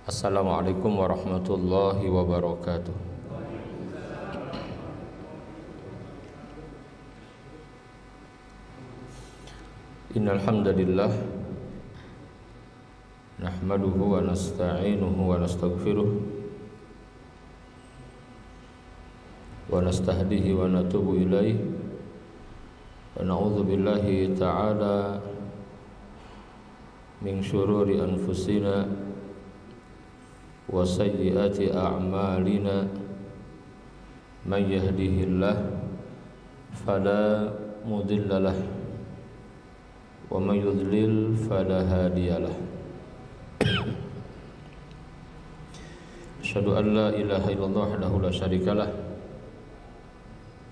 Assalamualaikum warahmatullahi wabarakatuh. Innal hamdalillah nahmaduhu wa nasta'inuhu wa nastaghfiruh wa nastahdihi wa natubu ilaih wa na'udzu billahi ta'ala min syururi anfusina wa sayyiati a'malina man yahdihillah fala mudilla lah wa man yudlil fala hadiyalah. Asyhadu an la ilaha illallah wahdahu la syarikalah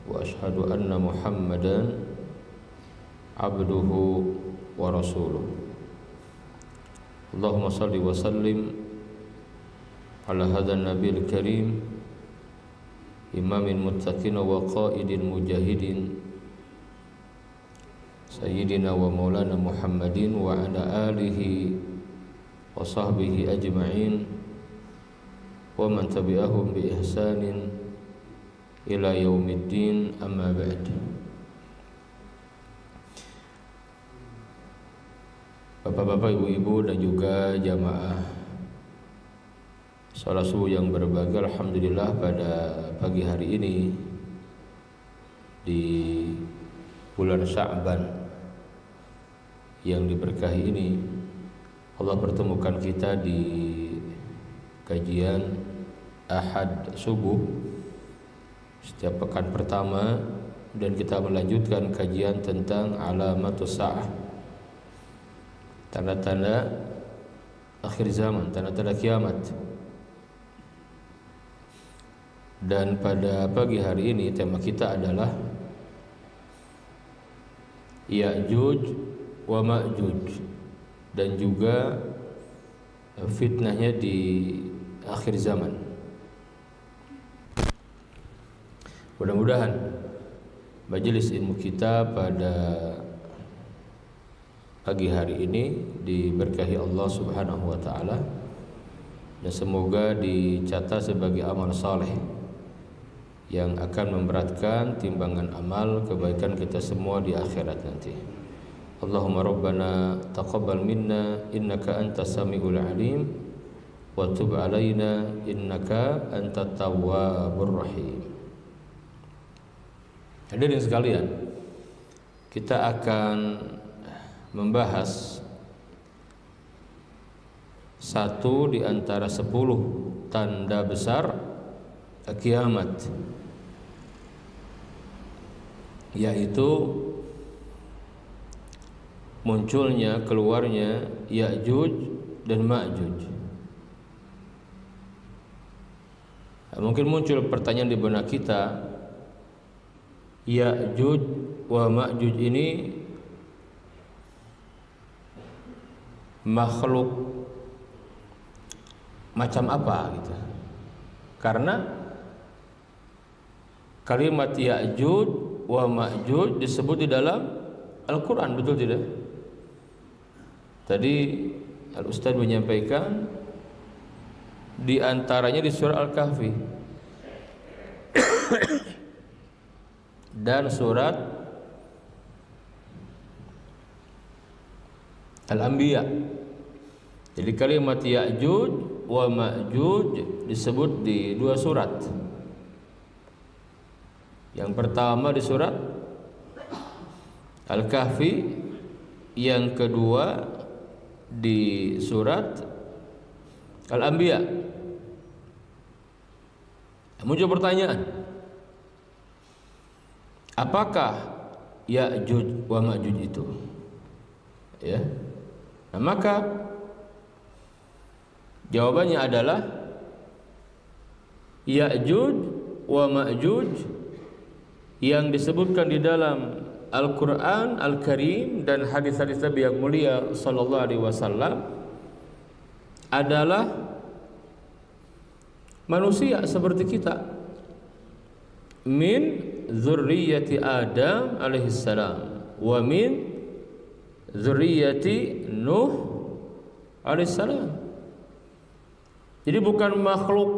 wa asyhadu anna Muhammadan abduhu wa rasuluh. Allahumma shalli wa sallim ala hadzal nabiyil karim imamil muttaqin wa qaidil mujahidin sayyidina wa maulana Muhammadin wa ala alihi wa sahbihi ajma'in wa man tabi'ahum bi ihsanin ila yaumiddin, amma ba'd. Bapak-bapak, ibu-ibu dan juga jamaah salat subuh yang berbahagia, alhamdulillah pada pagi hari ini di bulan Sya'ban yang diberkahi ini Allah pertemukan kita di kajian Ahad subuh setiap pekan pertama, dan kita melanjutkan kajian tentang alamatus sa'ah, tanda-tanda akhir zaman, tanda-tanda kiamat. Dan pada pagi hari ini tema kita adalah Ya'juj wa Ma'juj, dan juga fitnahnya di akhir zaman. Mudah-mudahan majelis ilmu kita pada pagi hari ini diberkahi Allah Subhanahu wa taala, dan semoga dicatat sebagai amal saleh yang akan memberatkan timbangan amal kebaikan kita semua di akhirat nanti. Allahumma rabbana taqabbal minna innaka antas samiul alim wa tub alaina innaka antat tawwabur rahim. Hadirin sekalian, kita akan membahas satu di antara 10 tanda besar kiamat, yaitu munculnya, keluarnya Ya'juj dan Ma'juj. Mungkin muncul pertanyaan di benak kita, Ya'juj wa Ma'juj ini makhluk macam apa gitu. Karena kalimat Ya'juj wa Ma'juj disebut di dalam Al-Quran, betul tidak? Tadi Al-Ustaz menyampaikan di antaranya di surah Al-Kahfi dan surat Al-Anbiya. Jadi kalimat Ya'juj wa Ma'juj disebut di 2 surat. Yang pertama di surat Al-Kahfi, yang kedua di surat Al-Anbiya. Muncul pertanyaan, apakah Ya'juj wa Ma'juj itu? Ya. Nah, maka jawabannya adalah Ya'juj wa Ma'juj yang disebutkan di dalam Al-Quran Al-Karim dan hadis-hadis Nabi yang mulia sallallahu alaihi wasallam adalah manusia seperti kita, min zurriyyati Adam alaihissalam wa min zurriyyati Nuh alaihissalam. Jadi bukan makhluk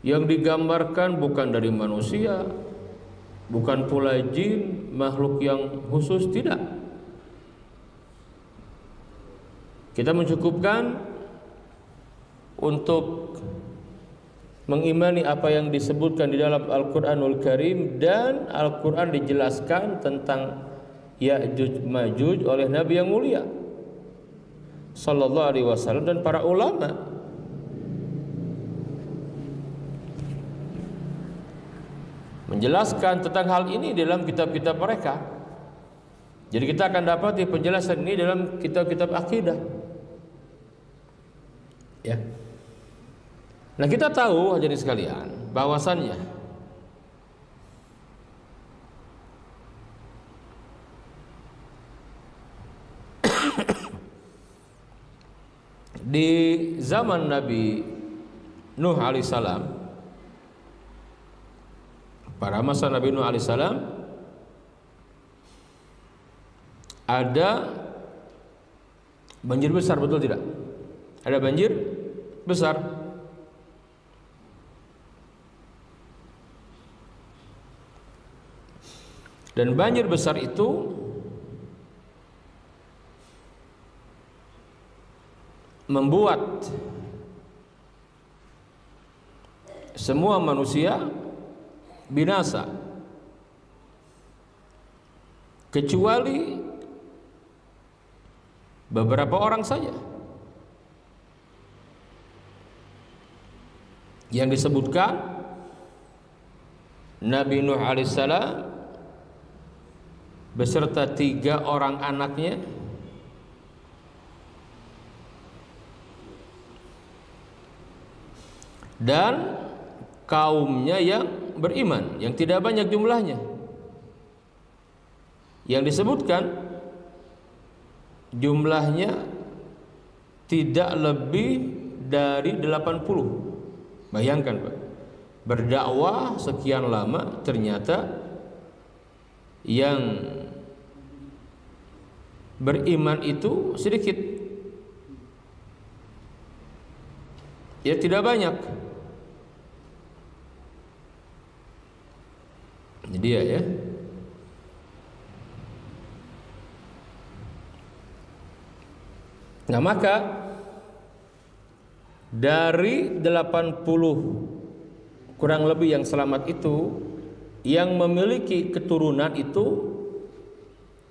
yang digambarkan, bukan dari manusia, bukan pula jin, makhluk yang khusus, tidak. Kita mencukupkan untuk mengimani apa yang disebutkan di dalam Al-Qur'anul Karim, dan Al-Qur'an dijelaskan tentang Ya'juj Ma'juj oleh Nabi yang mulia sallallahu alaihi wasallam dan para ulama. Menjelaskan tentang hal ini dalam kitab-kitab mereka. Jadi kita akan dapat penjelasan ini dalam kitab-kitab akidah. Ya. Nah, kita tahu hadirin sekalian bahwasannya di zaman Nabi Nuh alaihissalam, pada masa Nabi Nuh alaihissalam, ada banjir besar, betul tidak? Ada banjir besar. Dan banjir besar itu membuat semua manusia binasa kecuali beberapa orang saja yang disebutkan. Nabi Nuh alaihissalam beserta 3 orang anaknya dan kaumnya yang beriman, yang tidak banyak jumlahnya. Yang disebutkan jumlahnya tidak lebih dari 80. Bayangkan Pak, berdakwah sekian lama ternyata yang beriman itu sedikit, ya tidak banyak. Jadi ya, nah maka dari 80 kurang lebih yang selamat itu, yang memiliki keturunan itu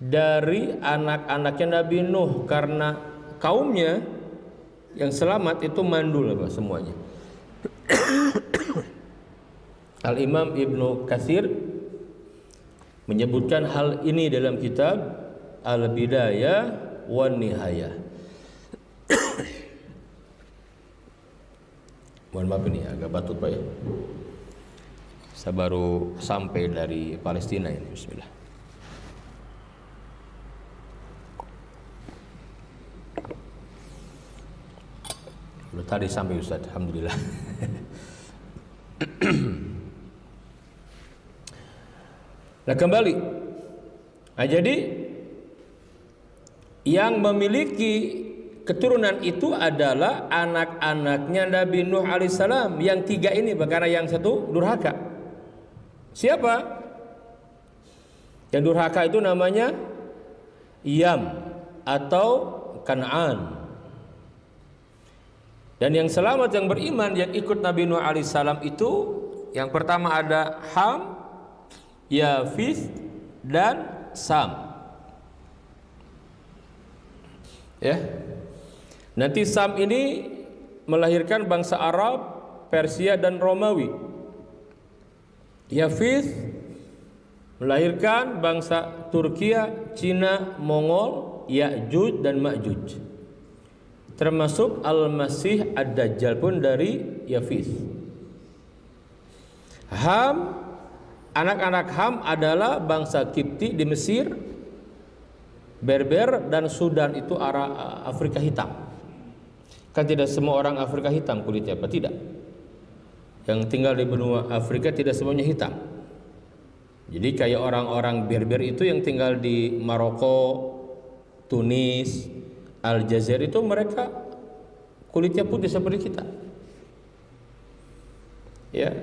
dari anak-anaknya Nabi Nuh, karena kaumnya yang selamat itu mandul Pak, semuanya. Al-Imam Ibnu Katsir menyebutkan hal ini dalam kitab Al-Bidayah wan Nihayah. Mohon maaf ini agak batuk Pak ya. Saya baru sampai dari Palestina ini. Bismillah. Udah tadi sampai Ustaz, alhamdulillah. Nah kembali, nah jadi yang memiliki keturunan itu adalah anak-anaknya Nabi Nuh alaihissalam, yang 3 ini, karena yang 1 durhaka. Siapa? Yang durhaka itu namanya Yam atau Kan'an. Dan yang selamat, yang beriman, yang ikut Nabi Nuh alaihissalam itu yang pertama ada Ham, Yafith dan Sam. Ya. Nanti Sam ini melahirkan bangsa Arab, Persia dan Romawi. Yafith melahirkan bangsa Turkiya, Cina, Mongol, Ya'juj dan Ma'juj. Termasuk Al-Masih Ad-Dajjal pun dari Yafith. Ham, anak-anak Ham adalah bangsa Kipti di Mesir, Berber dan Sudan, itu arah Afrika hitam. Kan tidak semua orang Afrika hitam kulitnya, apa tidak? Yang tinggal di benua Afrika tidak semuanya hitam. Jadi kayak orang-orang Berber itu yang tinggal di Maroko, Tunis, Aljazair itu mereka kulitnya putih seperti kita. Ya.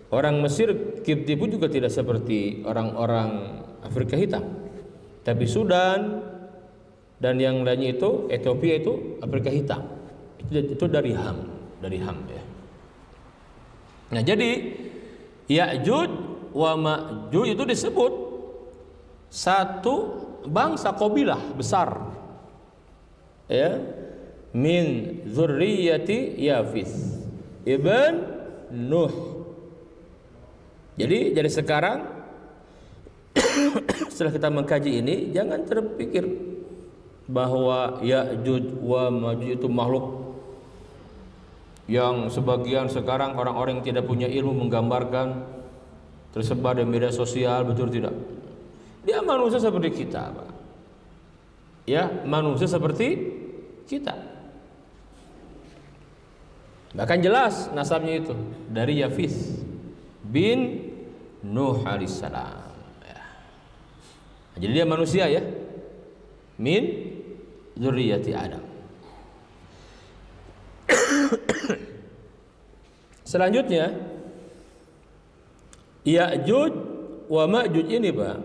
Orang Mesir Kipti pun juga tidak seperti orang-orang Afrika hitam. Tapi Sudan dan yang lainnya itu Ethiopia itu Afrika hitam. Itu dari Ham ya. Nah, jadi Ya'juj wa Ma'juj itu disebut satu bangsa kabilah besar. Ya. Min dzurriyyati Yafis ibn Nuh. Jadi dari sekarang setelah kita mengkaji ini, jangan terpikir bahwa Ya'juj wa Ma'juj itu makhluk yang sebagian sekarang orang-orang yang tidak punya ilmu menggambarkan tersebar di media sosial, betul tidak? Dia manusia seperti kita, Pak. Ya, manusia seperti kita. Bahkan jelas nasabnya itu dari Yafis bin Nuh alaihissalam. Ya. Jadi dia manusia ya, min dzurriyyati Adam. Selanjutnya Ya'juj wa Ma'juj ini, Pak,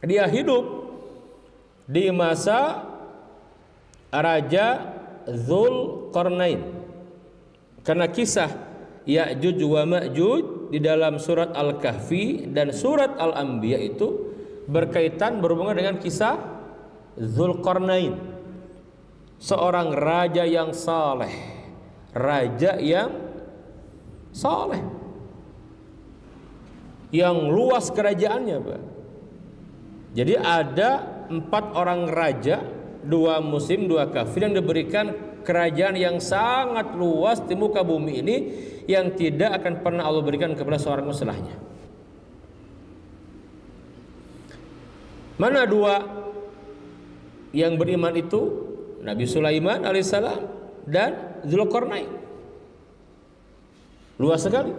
dia hidup di masa Raja Dzulqarnain. Karena kisah Ya'juj wa Ma'juj di dalam surat Al-Kahfi dan surat Al-Anbiya itu berhubungan dengan kisah Dzulqarnain, seorang raja yang saleh, yang luas kerajaannya, Pak. Jadi ada 4 orang raja, 2 muslim, 2 kafir, yang diberikan kerajaan yang sangat luas di muka bumi ini yang tidak akan pernah Allah berikan kepada seorang muslimnya. Mana 2 yang beriman itu? Nabi Sulaiman alaihissalam dan Dzulqarnain. Luas sekali.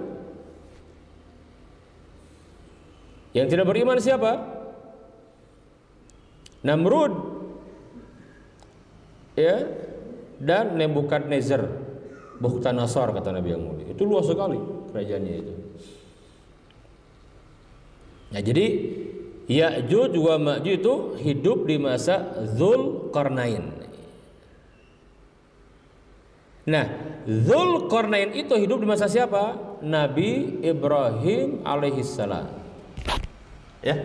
Yang tidak beriman siapa? Namrud, ya, dan Nebukadnezar, Bukhtanasar kata Nabi yang mulia. Itu luas sekali kerajaannya itu. Nah, jadi Ya'juj wa Ma'juj itu hidup di masa Dzulqarnain. Nah, Dzulqarnain itu hidup di masa siapa? Nabi Ibrahim alaihissalam. Ya.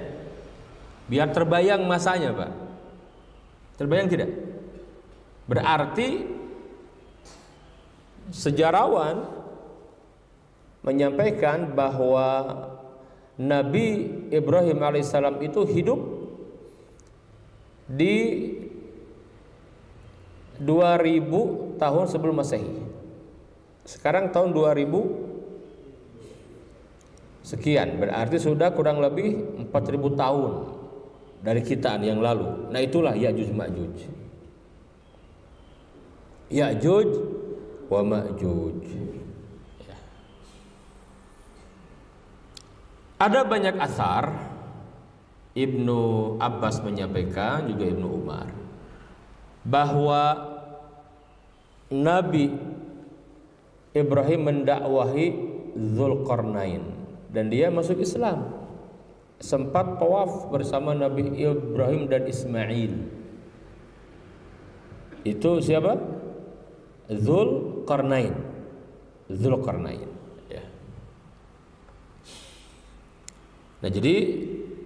Biar terbayang masanya, Pak. Terbayang tidak? Berarti sejarawan menyampaikan bahwa Nabi Ibrahim alaihissalam itu hidup di 2000 tahun sebelum Masehi. Sekarang tahun 2000 sekian, berarti sudah kurang lebih 4000 tahun dari kitaan yang lalu. Nah, itulah Ya'juj Ma'juj. Ya'juj wa Ma'juj. Ya. Ada banyak asar, Ibnu Abbas menyampaikan, juga Ibnu Umar, bahwa Nabi Ibrahim mendakwahi Dzulqarnain dan dia masuk Islam. Sempat tawaf bersama Nabi Ibrahim dan Ismail. Itu siapa? Dzulqarnain. Ya. Nah, jadi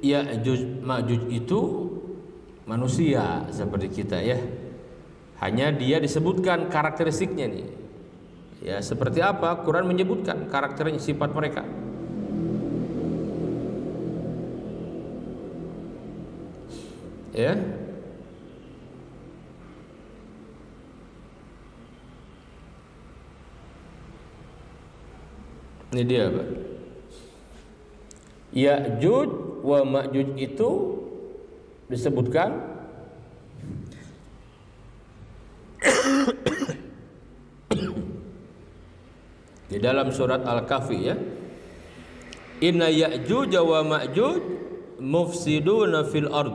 Ya'juj Ma'juj itu manusia seperti kita ya. Hanya dia disebutkan karakteristiknya nih. Ya, seperti apa? Quran menyebutkan karakternya, sifat mereka. Ya. Ini dia, Pak. Ya'juj wa Ma'juj itu disebutkan di dalam surat Al-Kahfi ya. Inna Ya'juj wa Ma'juj mufsiduna fil ard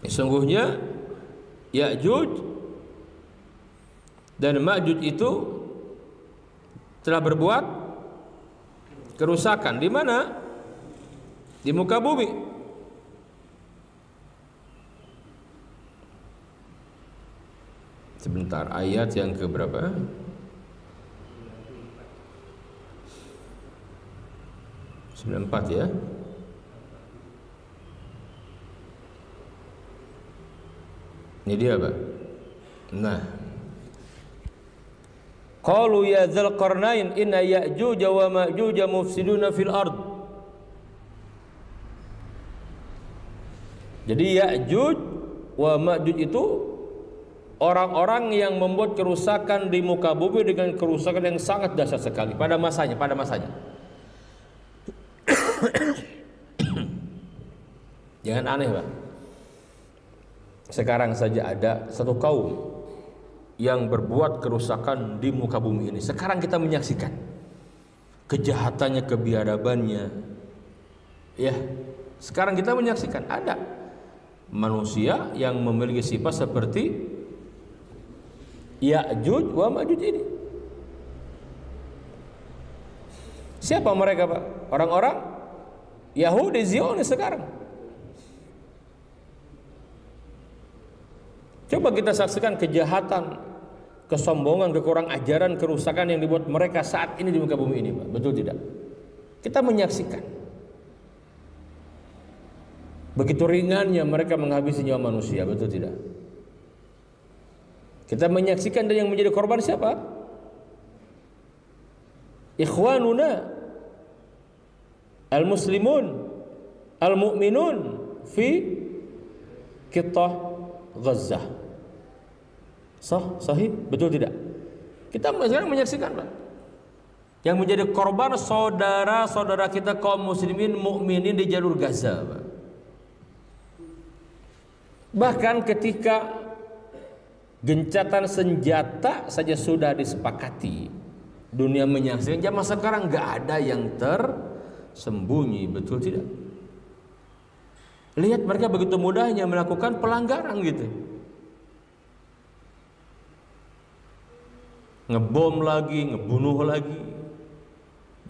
Sesungguhnya Ya'juj dan Ma'juj itu telah berbuat kerusakan. Di mana? Di muka bumi. Sebentar, ayat yang ke berapa? Empat ya. Ini dia, Pak. Nah, qalu ya dzal qarnain inna ya'juj wa ma'juj mufsiduna fil ard. Jadi Ya'juj wa Ma'juj itu orang-orang yang membuat kerusakan di muka bumi dengan kerusakan yang sangat dahsyat sekali pada masanya. Jangan aneh, Pak. Sekarang saja ada satu kaum yang berbuat kerusakan di muka bumi ini. Sekarang kita menyaksikan kejahatannya, kebiadabannya. Ya, sekarang kita menyaksikan ada manusia yang memiliki sifat seperti Ya'juj wa Ma'juj ini. Siapa mereka, Pak? Orang-orang Yahudi Zionis sekarang. Coba kita saksikan kejahatan, kesombongan, kekurang ajaran, kerusakan yang dibuat mereka saat ini di muka bumi ini, Pak. Betul tidak? Kita menyaksikan begitu ringannya mereka menghabisi nyawa manusia, betul tidak? Kita menyaksikan, dan yang menjadi korban siapa? Ikhwanuna al-muslimun al-mu'minun fi Qit'ah Gazzah. Sahih? Betul tidak? Kita sekarang menyaksikan, Pak, yang menjadi korban saudara-saudara kita kaum muslimin mukminin di jalur Gaza, Pak. Bahkan ketika gencatan senjata saja sudah disepakati, dunia menyaksikan, zaman sekarang nggak ada yang tersembunyi, betul tidak? Lihat mereka begitu mudahnya melakukan pelanggaran gitu. Ngebom lagi, ngebunuh lagi.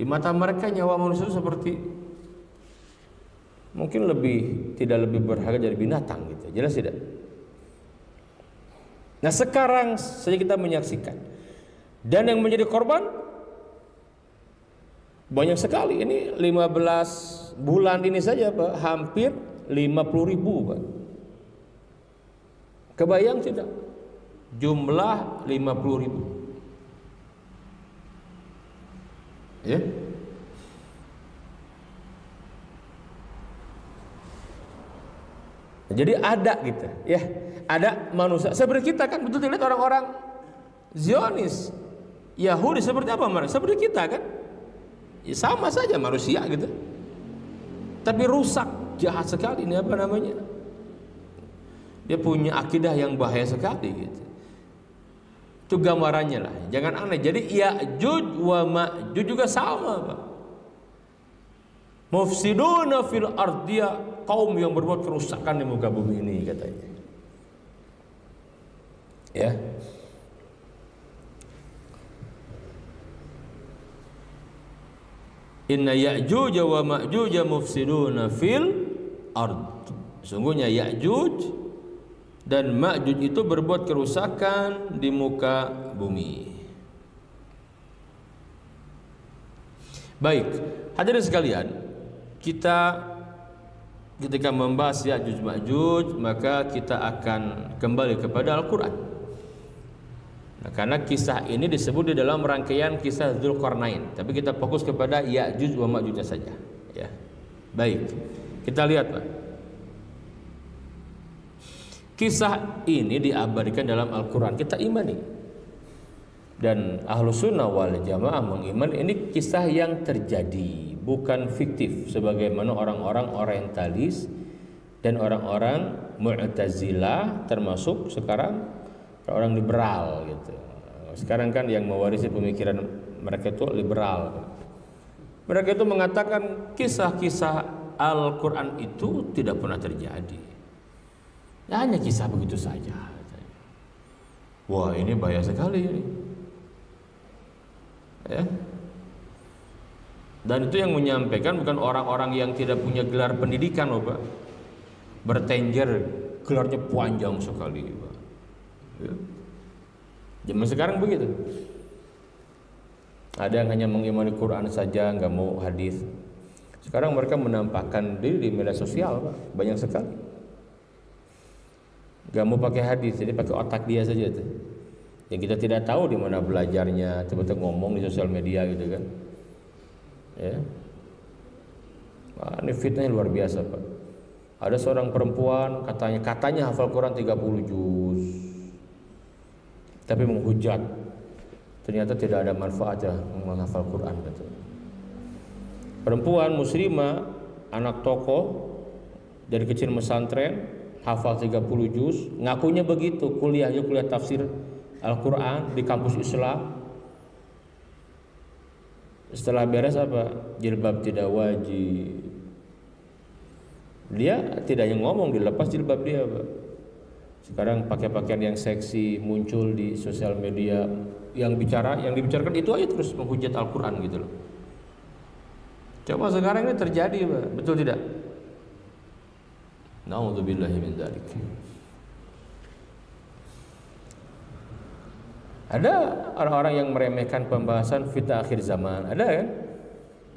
Di mata mereka nyawa manusia itu seperti mungkin tidak lebih berharga dari binatang gitu. Jelas tidak? Nah, sekarang saja kita menyaksikan, dan yang menjadi korban banyak sekali. Ini 15 bulan ini saja, Pak, hampir 50.000, Pak. Kebayang tidak? Jumlah 50.000. Ya. Jadi ada gitu, ya. Ada manusia seperti kita kan, betul tidak? Orang-orang Zionis, Yahudi seperti apa mereka? Seperti kita kan? Ya, sama saja manusia gitu. Tapi rusak, jahat sekali. Ini apa namanya? Dia punya akidah yang bahaya sekali gitu. Itu gambarannya lah, jangan aneh. Jadi Ya'juj wa Ma'juj juga sama, Pak. Mufsiduna fil ardia, kaum yang berbuat kerusakan di muka bumi ini katanya. Ya. Inna Ya'juj wa Ma'juj mufsiduna fil ard. Sungguhnya Ya'juj dan Ma'juj itu berbuat kerusakan di muka bumi. Baik, hadirin sekalian, kita ketika membahas Ya'juj Ma'juj, maka kita akan kembali kepada Al-Quran. Nah, karena kisah ini disebut di dalam rangkaian kisah Dzulqarnain, tapi kita fokus kepada Ya'juj wa Ma'juj saja. Ya, baik, kita lihat, Pak. Kisah ini diabadikan dalam Al-Quran, kita imani. Dan Ahlus Sunnah wal Jamaah mengimani ini kisah yang terjadi, bukan fiktif sebagaimana orang-orang orientalis dan orang-orang Mu'tazilah, termasuk sekarang orang liberal gitu. Sekarang kan yang mewarisi pemikiran mereka itu liberal. Mereka itu mengatakan kisah-kisah Al-Quran itu tidak pernah terjadi. hanya kisah begitu saja. Wah, ini bahaya sekali ini. Ya. Dan itu yang menyampaikan bukan orang-orang yang tidak punya gelar pendidikan, loh, Pak. Bertengger, gelarnya panjang sekali, Pak. Ya. Zaman sekarang begitu. Ada yang hanya mengimani Quran saja, nggak mau hadis. Sekarang mereka menampakkan diri di media sosial, Pak. Banyak sekali. Nggak mau pakai hadis, jadi pakai otak dia saja tuh. Yang kita tidak tahu di mana belajarnya, tiba-tiba ngomong di sosial media gitu kan. Ya. Wah, ini fitnahnya luar biasa, Pak. Ada seorang perempuan katanya hafal Quran 30 juz. Tapi menghujat. Ternyata tidak ada manfaatnya menghafal Quran, betul. Perempuan muslimah, anak tokoh, dari kecil pesantren, hafal 30 juz, ngakunya begitu, kuliah tafsir Al-Quran di kampus Islam. Setelah beres apa? Jilbab tidak wajib. Dia tidak yang ngomong, dilepas jilbab dia, Pak. Sekarang pakai pakaian yang seksi, muncul di sosial media, yang dibicarakan itu aja, terus menghujat Al-Quran gitu loh. Coba sekarang ini terjadi, Pak. Betul tidak? Na'udzubillahi min dzalik. Ada orang-orang yang meremehkan pembahasan fitnah akhir zaman. Ada kan?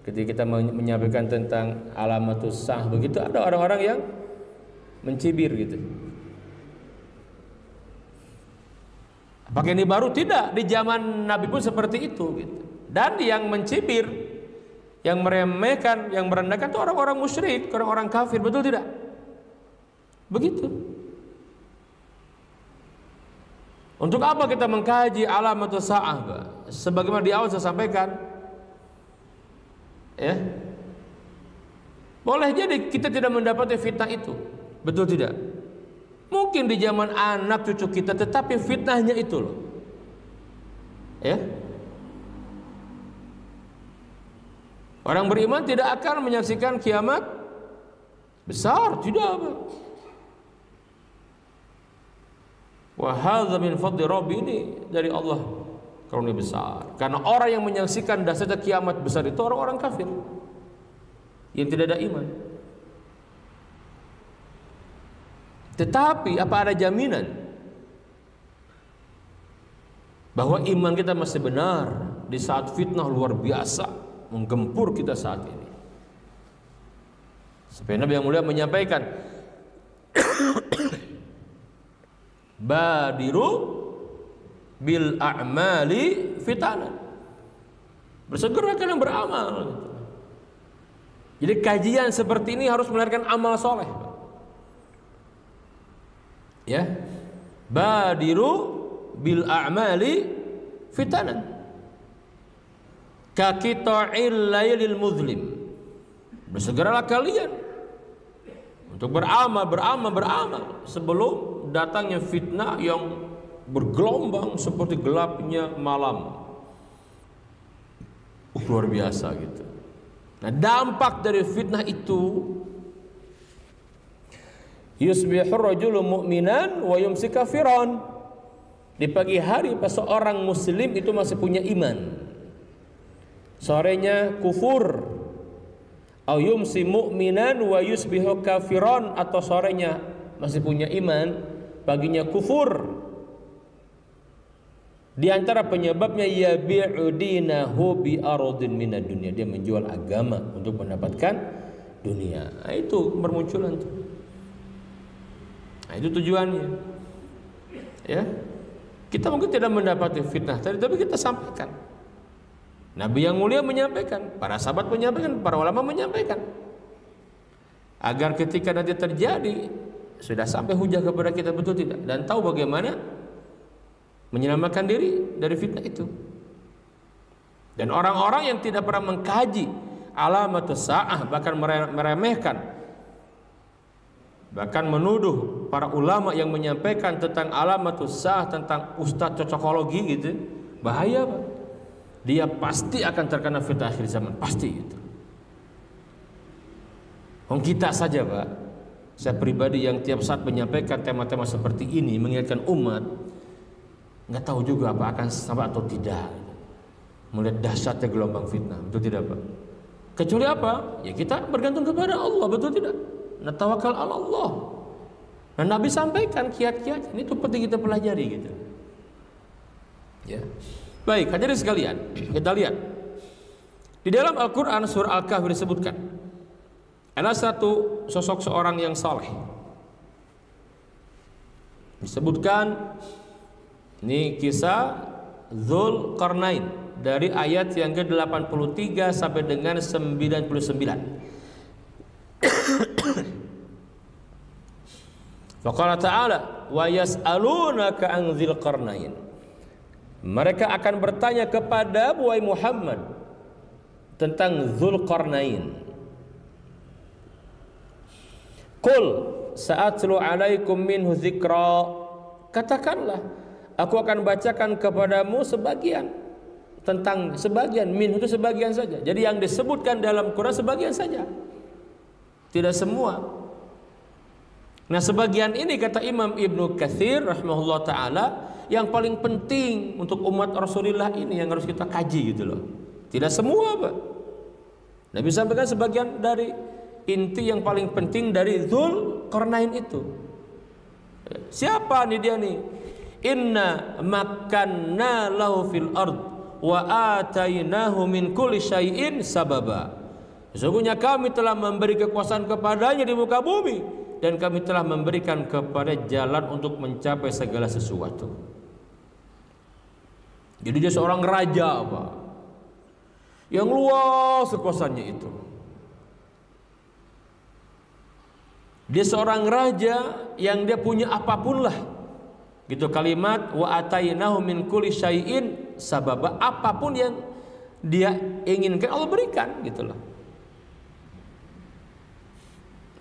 Ketika kita menyampaikan tentang alamatus sah begitu, ada orang-orang yang mencibir gitu. Apakah ini baru? Tidak. Di zaman Nabi pun seperti itu gitu. Dan yang mencibir, yang meremehkan, yang merendahkan itu orang-orang musyrik, orang-orang kafir, betul tidak? Begitu. Untuk apa kita mengkaji alamatus sa'ah, Pak? Sebagaimana di awal saya sampaikan, ya, boleh jadi kita tidak mendapati fitnah itu, betul tidak? Mungkin di zaman anak cucu kita, tetapi fitnahnya itu loh, ya. Orang beriman tidak akan menyaksikan kiamat besar, tidak, Pak. Wa hadza min fadli Rabbi, ini dari Allah karunia besar. Karena orang yang menyaksikan dahsyatnya kiamat besar itu orang-orang kafir yang tidak ada iman. Tetapi apa ada jaminan bahwa iman kita masih benar di saat fitnah luar biasa menggempur kita saat ini? Seperti Nabi yang mulia menyampaikan, badiru bil a'mali fitanan, bersegera kalian beramal. Jadi kajian seperti ini harus melahirkan amal soleh, ya. Badiru bil a'mali fitanan ka qita'il lailil muzlim, bersegeralah kalian untuk beramal sebelum datangnya fitnah yang bergelombang seperti gelapnya malam. Luar biasa gitu. Nah, dampak dari fitnah itu, yusbihur rajulu mu'minan wa yumsi kafiran. Di pagi hari pas seorang muslim itu masih punya iman, sorenya kufur. Au yumsi mu'minan wa yusbihu kafiran, atau sorenya masih punya iman, paginya kufur. Di antara penyebabnya yabi'u dinahu bi aradin minad dunya, dia menjual agama untuk mendapatkan dunia. Nah, itu bermunculan tuh. Nah, itu tujuannya. Ya. Kita mungkin tidak mendapati fitnah tadi, tapi kita sampaikan. Nabi yang mulia menyampaikan, para sahabat menyampaikan, para ulama menyampaikan, agar ketika nanti terjadi sudah sampai hujah kepada kita, betul tidak, dan tahu bagaimana menyelamatkan diri dari fitnah itu. Dan orang-orang yang tidak pernah mengkaji alamatus sa'ah, bahkan meremehkan, bahkan menuduh para ulama yang menyampaikan tentang alamatus sa'ah, tentang ustadz cocokologi gitu, bahaya, Pak. Dia pasti akan terkena fitnah akhir zaman, pasti itu. Kita saja, Pak, Saya pribadi yang tiap saat menyampaikan tema-tema seperti ini, mengingatkan umat, nggak tahu juga apa akan sampai atau tidak. Melihat dahsyatnya gelombang fitnah, betul tidak Pak? Kecuali apa? Ya kita bergantung kepada Allah, betul tidak? Natawakal ala Allah. Dan Nabi sampaikan kiat-kiat ini itu penting kita pelajari gitu. Ya. Baik, hadirin sekalian, kita lihat di dalam Al-Quran surah Al-Kahfi disebutkan ada satu sosok seorang yang saleh. Disebutkan ini kisah Dzulqarnain dari ayat yang ke-83 sampai dengan 99. Faqala ta'ala wa yas'alunaka an Dzulqarnain. Mereka akan bertanya kepada wahai Muhammad tentang Dzulqarnain. Qul sa'atlu 'alaikum minhu dzikra. Katakanlah, aku akan bacakan kepadamu sebagian tentang sebagian, minhu itu sebagian saja. Jadi yang disebutkan dalam Quran sebagian saja, tidak semua. Nah sebagian ini kata Imam Ibnu Katsir rahimahullah ta'ala yang paling penting untuk umat Rasulullah ini yang harus kita kaji gitu loh. Tidak semua Pak. Nabi sampaikan sebagian dari inti yang paling penting dari Dzulqarnain itu. Siapa nih dia nih? Inna makkanna lahu fil ard wa atainahu min kulli syai'in sababa. Sesungguhnya kami telah memberi kekuasaan kepadanya di muka bumi dan kami telah memberikan kepada jalan untuk mencapai segala sesuatu. Jadi dia seorang raja Pak, yang luas kekuasaannya itu. Dia seorang raja yang dia punya apapun lah. Gitu kalimat wa atainahu min kulli syai'in sababa, apapun yang dia inginkan Allah berikan gitu loh.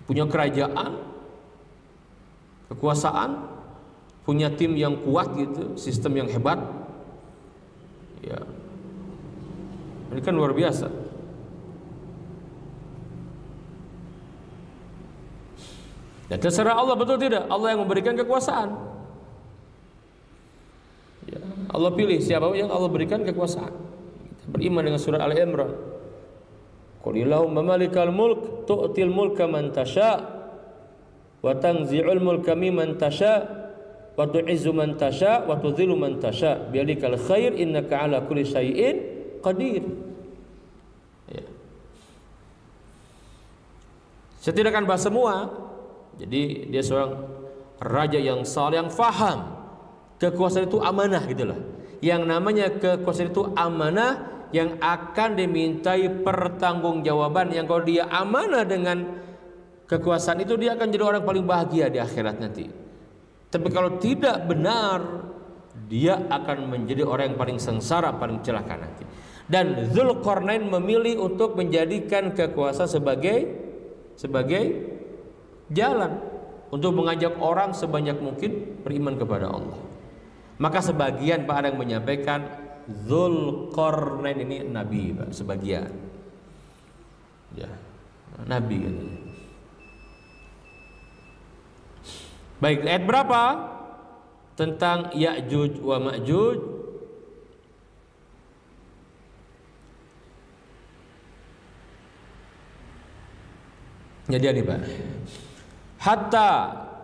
Punya kerajaan, kekuasaan, punya tim yang kuat gitu, sistem yang hebat. Ya. Ini kan luar biasa. Ya, terserah Allah, betul tidak? Allah yang memberikan kekuasaan. Ya, Allah pilih siapa yang Allah berikan kekuasaan. Kita beriman dengan surah Al-Imran. Qulillahumma malikal mulk tu'til mulka man tasha wa tanzi'ul mulka mimman tasha wa tu'izzu man tasha wa tudhillu man tasha biyadikal khair innaka ala kulli syai'in qadir. Ya. Saya tidak akan bahas semua. Jadi dia seorang raja yang saleh, yang faham kekuasaan itu amanah gitulah. Yang namanya kekuasaan itu amanah yang akan dimintai pertanggungjawaban, yang kalau dia amanah dengan kekuasaan itu dia akan jadi orang paling bahagia di akhirat nanti. Tapi kalau tidak benar, dia akan menjadi orang yang paling sengsara, paling celaka nanti. Dan Dzulqarnain memilih untuk menjadikan kekuasaan sebagai jalan untuk mengajak orang sebanyak mungkin beriman kepada Allah. Maka sebagian Pak ada yang menyampaikan Dzulqarnain ini nabi Pak, sebagian. Ya, nabi kan. Baik, ayat berapa? Tentang Ya'juj wa Ma'juj. Jadi ini Pak. Hatta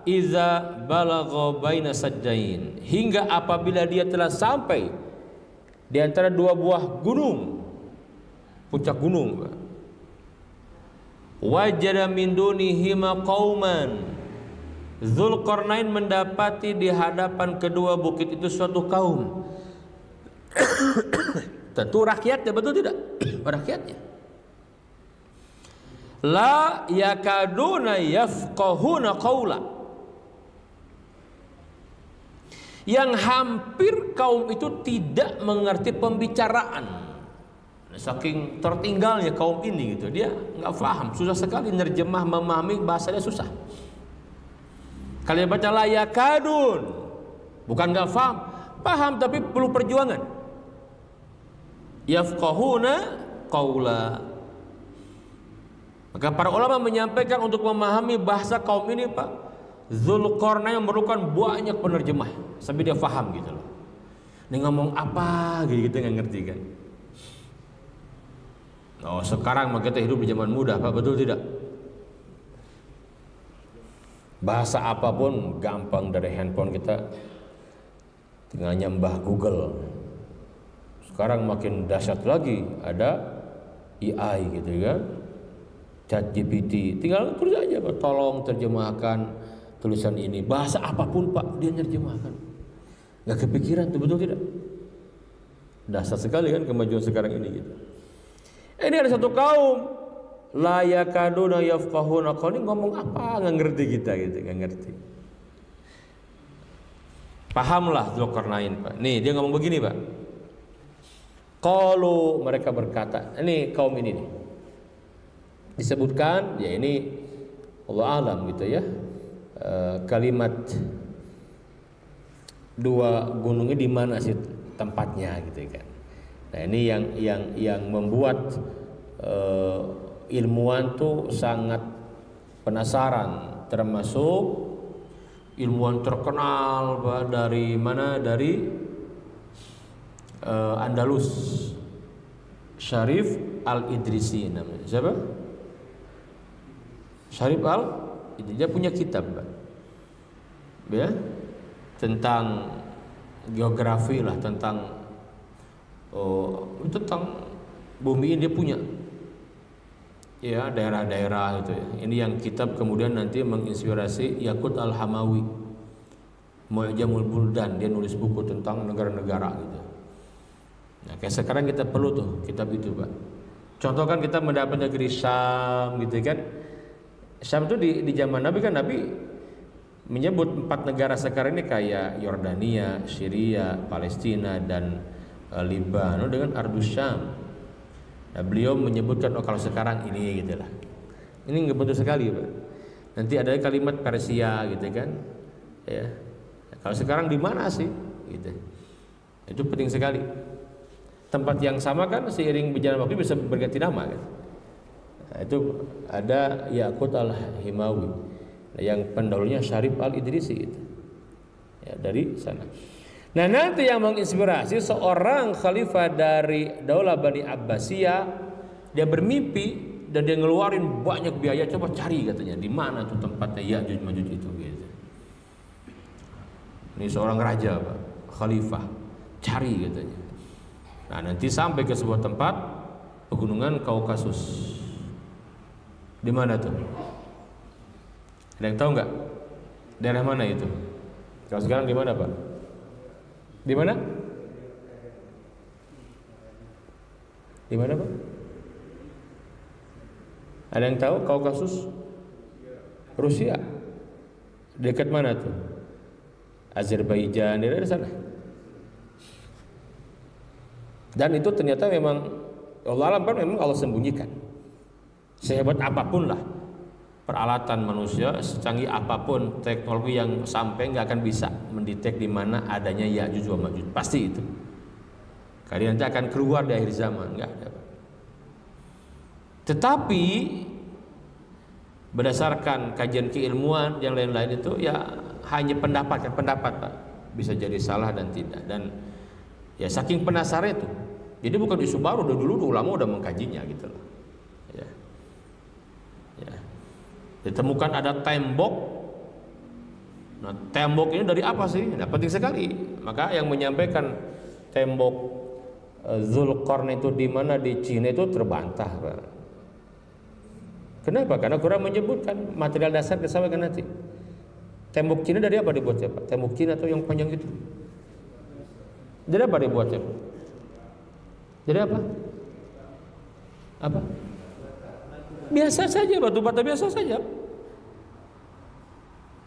iza balagha baina sajdain, hingga apabila dia telah sampai di antara dua buah gunung, puncak gunung, Pak. Wajada min dunihima qauman. Dzulqarnain mendapati di hadapan kedua bukit itu suatu kaum. Tentu rakyatnya, betul tidak? Rakyatnya. La yakaduna yafqahuna qawla, yang hampir kaum itu tidak mengerti pembicaraan. Saking tertinggalnya kaum ini gitu, dia nggak paham, susah sekali nerjemah, memahami bahasanya susah. Kalian baca la yakadun, bukan nggak paham, paham tapi perlu perjuangan. Yafqahuna qawla, Maka para ulama menyampaikan untuk memahami bahasa kaum ini, Pak, Dzulqarnain memerlukan banyak penerjemah sampai dia faham gitu loh. Ini ngomong apa gitu nggak ngerti kan. Oh, sekarang mah kita hidup di zaman mudah, Pak, betul tidak? Bahasa apapun gampang dari handphone kita, tinggal nyembah Google. Sekarang makin dahsyat lagi, ada AI gitu kan, ChatGPT. Tinggal tulis aja, Pak, tolong terjemahkan tulisan ini. Bahasa apapun, Pak, dia nerjemahkan. Gak kepikiran tuh, betul tidak? Dahsyat sekali kan kemajuan sekarang ini gitu. Ini ada satu kaum la yakaduna yafqahuna qawli, ngomong apa nggak ngerti kita gitu, nggak ngerti. Pahamlah Dzulqarnain, Pak. Nih dia ngomong begini, Pak. Qalu, mereka berkata, ini kaum ini nih disebutkan, ya ini Allah alam gitu ya, kalimat dua gunungnya di mana sih tempatnya gitu kan. Nah ini yang membuat ilmuwan tuh sangat penasaran, termasuk ilmuwan terkenal, Pak, dari mana, dari Andalus, Syarif Al-Idrisi namanya. Siapa? Syarif Al-Idrisi, dia punya kitab, Pak, ya, tentang geografi lah, tentang bumi ini dia punya, ya, daerah-daerah itu ya. Ini yang kitab kemudian nanti menginspirasi Yaqut Al-Hamawi, Mu'jamul Buldan, dia nulis buku tentang negara-negara gitu. Nah, kayak sekarang kita perlu tuh kitab itu, Pak. Contoh kan kita mendapat negeri Syam gitu kan. Syam itu di zaman Nabi kan, Nabi menyebut 4 negara sekarang ini kayak Yordania, Syria, Palestina, dan Libanon dengan Ardus Syam. Nah, beliau menyebutkan, oh kalau sekarang ini gitu lah. Ini nggak betul sekali, Pak. Nanti ada kalimat Persia gitu kan, ya. Nah, kalau sekarang di mana sih? Gitu. Itu penting sekali. Tempat yang sama kan seiring berjalan waktu bisa berganti nama kan. Nah, itu ada Yaqut Al-Himawi, yang pendahulunya Syarif Al-Idrisi itu, ya, dari sana. Nah nanti yang menginspirasi seorang khalifah dari Daulah Bani Abbasiyah, dia bermimpi dan dia ngeluarin banyak biaya, coba cari katanya di mana tuh tempatnya Ya'juj Ma'juj itu gitu. Ini seorang raja, Pak, khalifah, cari katanya. Nah nanti sampai ke sebuah tempat pegunungan Kaukasus. Di mana tuh? Ada yang tahu nggak? Daerah mana itu? Kalau sekarang di mana, Pak? Di mana? Di mana, Pak? Ada yang tahu Kaukasus? Rusia. Dekat mana tuh? Azerbaijan, dari sana. Dan itu ternyata memang Allah alam, memang Allah sembunyikan. Sehebat apapun lah peralatan manusia, secanggih apapun teknologi yang sampai nggak akan bisa mendetek di mana adanya Ya'juj wa Ma'juj. Pasti itu. Karena nanti akan keluar di akhir zaman, nggak ada. Tetapi berdasarkan kajian keilmuan yang lain-lain itu ya hanya pendapat, Pak. Bisa jadi salah dan tidak. Dan ya saking penasaran itu. Jadi bukan isu baru, udah dulu ulama udah mengkajinya gitu loh. Ya. Ya. Ditemukan ada tembok. Nah, tembok ini dari apa sih? Nah, penting sekali. Maka yang menyampaikan tembok Dzulqarnain itu di mana di Cina itu terbantah, Pak. Kenapa? Karena Quran menyebutkan material dasar disampaikan nanti. Tembok Cina dari apa dibuatnya, Pak? Tembok Cina atau yang panjang itu? Dari apa dibuatnya? Dari apa? Apa? Biasa saja, batu bata biasa saja.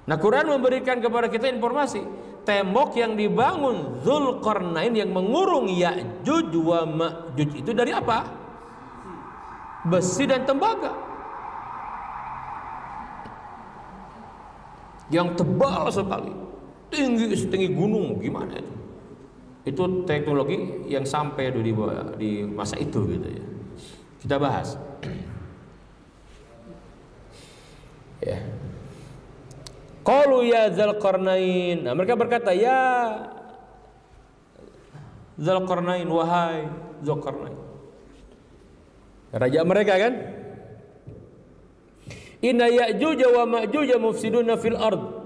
Nah, Quran memberikan kepada kita informasi tembok yang dibangun Dzulqarnain yang mengurung Ya'juj wa Ma'juj itu dari apa? Besi dan tembaga yang tebal sekali, tinggi setinggi gunung. Gimana itu? Itu teknologi yang sampai di masa itu gitu ya. Kita bahas. Qalu ya Dzulqarnain. Nah, mereka berkata, ya Dzulqarnain, wahai Dzulqarnain. Raja mereka kan? Inna Ya'juj wa Ma'juj mufsiduna fil ard.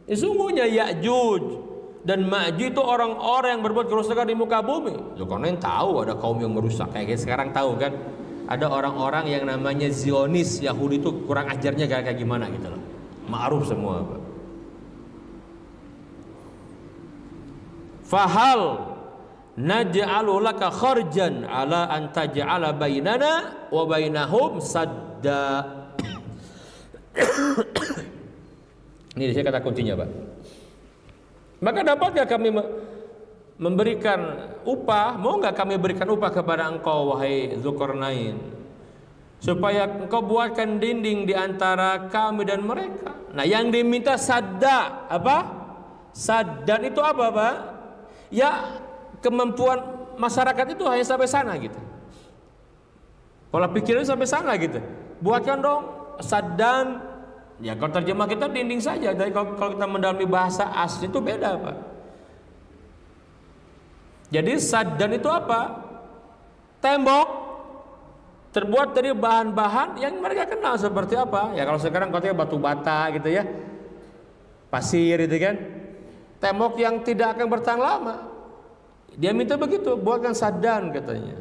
Sesungguhnya Ya'juj dan Ma'juj itu orang-orang yang berbuat kerusakan di muka bumi. Dzulqarnain tahu ada kaum yang merusak, kayak sekarang tahu kan? Ada orang-orang yang namanya Zionis, Yahudi itu kurang ajarnya kayak gimana gitu loh. Ma'ruf semua, Pak. Fahal naj'alu laka kharjan ala an taj'ala bainana wa bainahum sadda. Ini saya kata kuncinya, Pak. Maka dapatkah kami memberikan upah? Mau nggak kami berikan upah kepada engkau, wahai Dzulqarnain, supaya engkau buatkan dinding di antara kami dan mereka. Nah, yang diminta sadda apa? Saddan itu apa, Pak? Ya, kemampuan masyarakat itu hanya sampai sana gitu. Pola pikirnya sampai sana gitu. Buatkan dong saddan. Ya, kalau terjemah kita dinding saja. Tapi kalau kita mendalami bahasa asli itu beda, Pak. Jadi saddan itu apa? Tembok terbuat dari bahan-bahan yang mereka kenal seperti apa? Ya kalau sekarang katanya batu bata gitu ya, pasir itu kan, tembok yang tidak akan bertahan lama. Dia minta begitu, buatkan saddan katanya.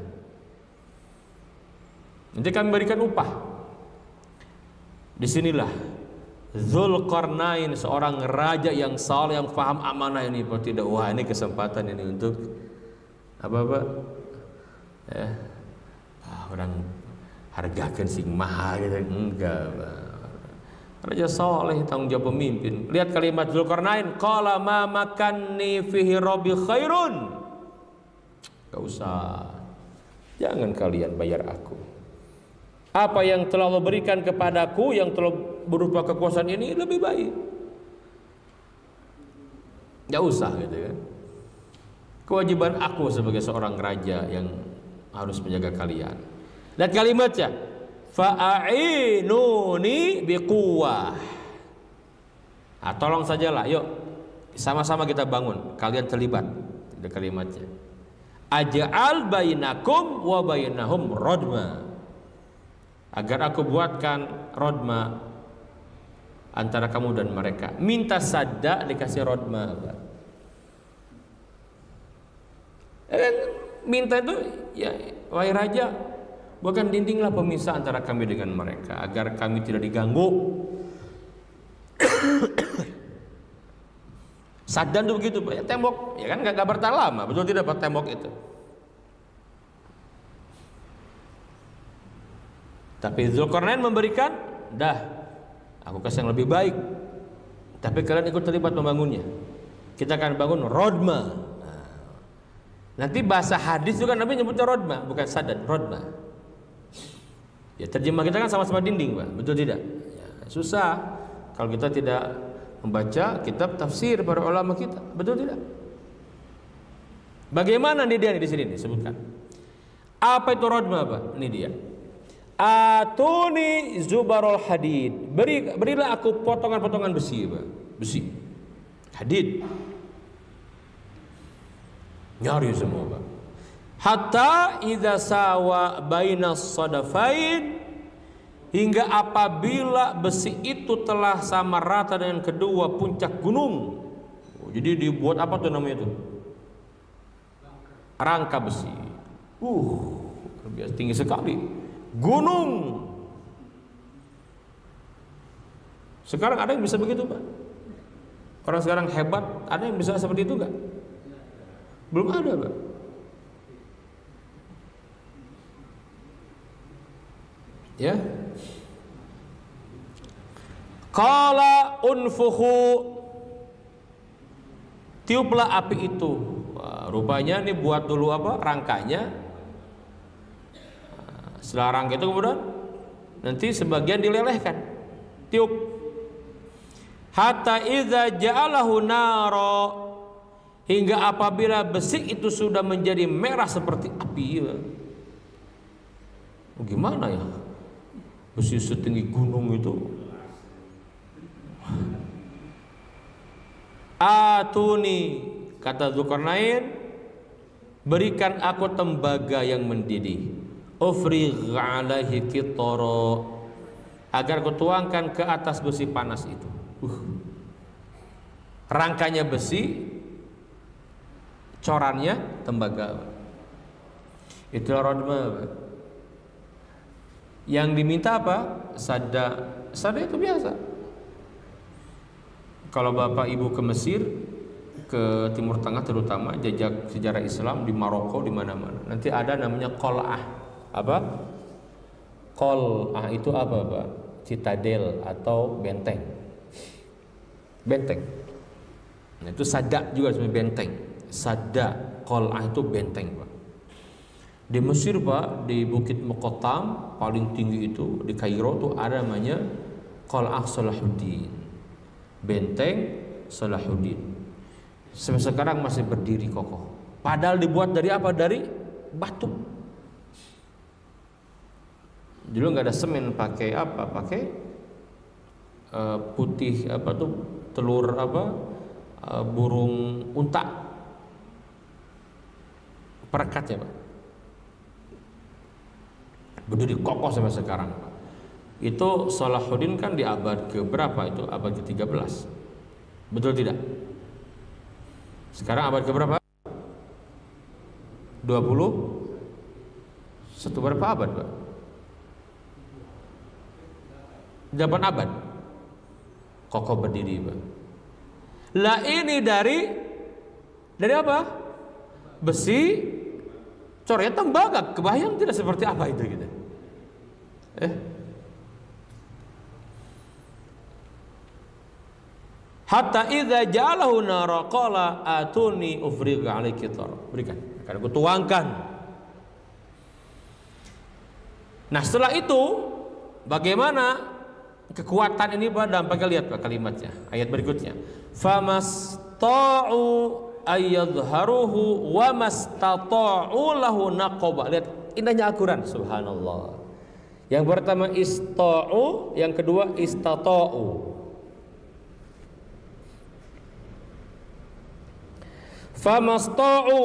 Nanti kami berikan upah. Disinilah Dzulqarnain, seorang raja yang saleh, yang paham amanah ini. Tidak, wah ini kesempatan ini untuk apa? Ya, orang hargakan sing mahal gitu. Enggak, raja soleh, tanggung jawab pemimpin. Lihat kalimat Dzulqarnain, qala ma makanni fihi rabbi khairun. Gak usah, jangan kalian bayar aku. Apa yang telah Allah berikan kepadaku, yang telah berupa kekuasaan ini lebih baik. Gak usah gitu kan. Kewajiban aku sebagai seorang raja yang harus menjaga kalian. Dan kalimatnya, fa'ainuni biquwah. Nah, tolong sajalah, yuk sama-sama kita bangun. Kalian terlibat. Ada kalimatnya. Aj'al bainakum wa bainahum rodma. Agar aku buatkan rodma antara kamu dan mereka. Minta sadda, dikasih rodma. Minta itu, ya wahai raja, bukan dindinglah pemisah antara kami dengan mereka, agar kami tidak diganggu. Saddan itu begitu, Pak. Ya, tembok, ya kan nggak bertahan lama, betul tidak Pak, tembok itu. Tapi Dzulqarnain memberikan, dah, aku kasih yang lebih baik. Tapi kalian ikut terlibat membangunnya. Kita akan bangun rodma. Nanti bahasa hadis juga Nabi nyebutnya rodma, bukan saddan, rodma. Ya terjemah kita kan sama-sama dinding, Pak, betul tidak? Ya, susah kalau kita tidak membaca kitab tafsir para ulama kita, betul tidak? Bagaimana nih dia di sini disebutkan? Apa itu rodma, Pak? Ini dia. Atuni zubarul hadid. Berilah aku potongan-potongan besi, Pak. Besi, hadid. Nyari semua, Pak. Hatta idza sawa bainas sadafain, hingga apabila besi itu telah sama rata dengan kedua puncak gunung. Jadi dibuat apa tuh namanya itu? Rangka besi. Biasa tinggi sekali. Gunung. Sekarang ada yang bisa begitu, Pak? Orang sekarang hebat, ada yang bisa seperti itu enggak? Belum ada, Pak. Ya. Qala unfuhu, tiuplah api itu. Wah, rupanya ini buat dulu apa? Rangkanya. Setelah rangka itu kemudian nanti sebagian dilelehkan. Tiup. Hatta idza ja'alahu naro, hingga apabila besi itu sudah menjadi merah seperti api. Ya. Gimana ya? Besi setinggi gunung itu Atuni, kata Dzulqarnain, berikan aku tembaga yang mendidih. Ufrigh alaihi qitara, agar kutuangkan ke atas besi panas itu. Rangkanya besi, corannya tembaga. Itu rodma. Yang diminta apa? Sada. Sada itu biasa. Kalau Bapak Ibu ke Mesir, ke Timur Tengah terutama, jejak sejarah Islam di Maroko, di mana-mana, nanti ada namanya qal'ah. Apa? Qal'ah itu apa, Pak? Citadel atau benteng. Benteng. Nah, itu sada juga sebenarnya benteng. Sada, qal'ah itu benteng, Pak. Di Mesir, Pak, di Bukit Muqattam paling tinggi itu di Kairo tuh ada namanya Qal'ah Salahuddin. Benteng Salahuddin. Sampai sekarang masih berdiri kokoh. Padahal dibuat dari apa? Dari batu. Dulu nggak ada semen, pakai apa? Pakai putih apa tuh, telur apa? Burung unta. Perekat ya, Pak. Berdiri kokoh sampai sekarang, Pak. Itu Salahuddin kan di abad ke berapa itu? Abad ke-13. Betul tidak? Sekarang abad ke berapa? 21 berapa abad, Pak? 8 abad. Kokoh berdiri, Pak. Lah ini dari apa? Besi, coretnya tembaga. Kebayang tidak seperti apa itu gitu? Hatta idza ja'alahu nara qala atuni ufrigh alaihi tar. Berikan, akan aku tuangkan. Nah, setelah itu bagaimana kekuatan ini, Pak? Dampaknya lihat, Pak, kalimatnya. Ayat berikutnya. Famasta'u ayyadharuhu wa mastata'u lahu naqaba. Lihat indahnya Al-Qur'an, subhanallah. Yang pertama ista'u, yang kedua istata'u. Famasta'u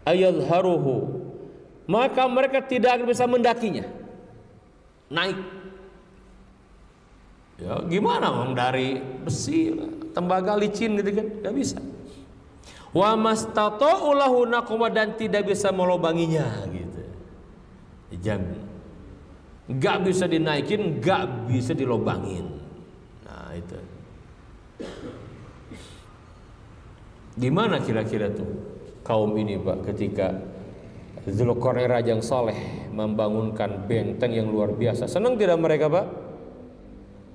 ayadharuhu, maka mereka tidak akan bisa mendakinya, naik. Ya gimana Bang, dari besi, tembaga licin gitu kan, nggak bisa. Wa mastata'u lahu naqwa, dan tidak bisa melobanginya gitu. Dijamin. Nggak bisa dinaikin, nggak bisa dilobangin. Nah itu. Gimana kira-kira tuh kaum ini, Pak, ketika Dzulqarnain Raja yang saleh membangunkan benteng yang luar biasa? Senang tidak mereka, Pak?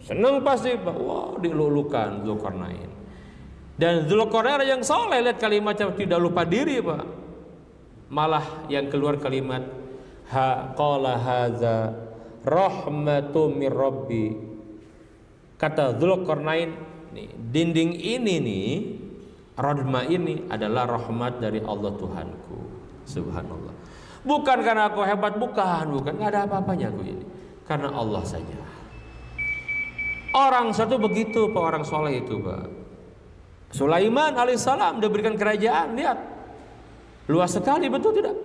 Senang pasti, Pak. Wah, dilulukan Dzulqarnain. Dan Dzulqarnain Raja yang saleh, lihat kalimatnya, tidak lupa diri, Pak. Malah yang keluar kalimat qala hadza rahmatu mir rabbi. Kata Dzulqarnain, nih, dinding ini nih, Radma ini adalah rahmat dari Allah Tuhanku. Subhanallah. Bukan karena aku hebat, bukan, nggak ada apa-apanya aku ini. Karena Allah saja. Orang satu begitu, Pak, orang soleh itu, Pak. Sulaiman alaihissalam diberikan kerajaan, lihat. Luas sekali, betul tidak?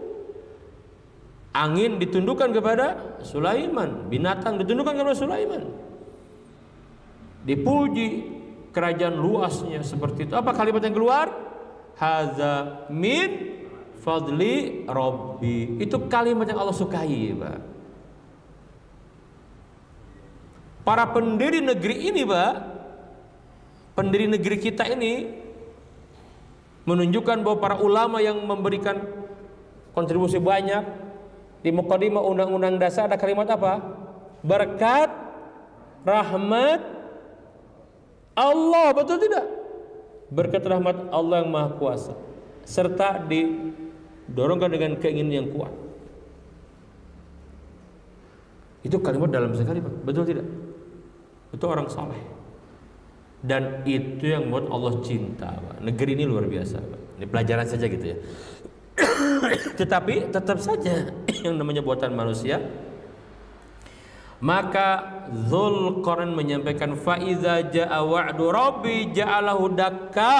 Angin ditundukkan kepada Sulaiman, binatang ditundukkan kepada Sulaiman. Dipuji kerajaan luasnya seperti itu. Apa kalimat yang keluar? Hadza min fadli rabbi. Itu kalimat yang Allah sukai, Pak. Para pendiri negeri ini, Pak, pendiri negeri kita ini menunjukkan bahwa para ulama yang memberikan kontribusi banyak. Di Muqaddimah Undang-Undang Dasar ada kalimat apa? Berkat, rahmat Allah, betul tidak? Berkat rahmat Allah yang Maha Kuasa, serta didorongkan dengan keinginan yang kuat. Itu kalimat dalam sekali, Pak. Betul tidak? Itu orang saleh. Dan itu yang membuat Allah cinta, Pak. Negeri ini luar biasa, Pak. Ini pelajaran saja gitu ya. Tetapi tetap saja yang namanya buatan manusia Maka Dzulqarnain menyampaikan, fa iza jaa wa'du rabbi ja'alahu dakka.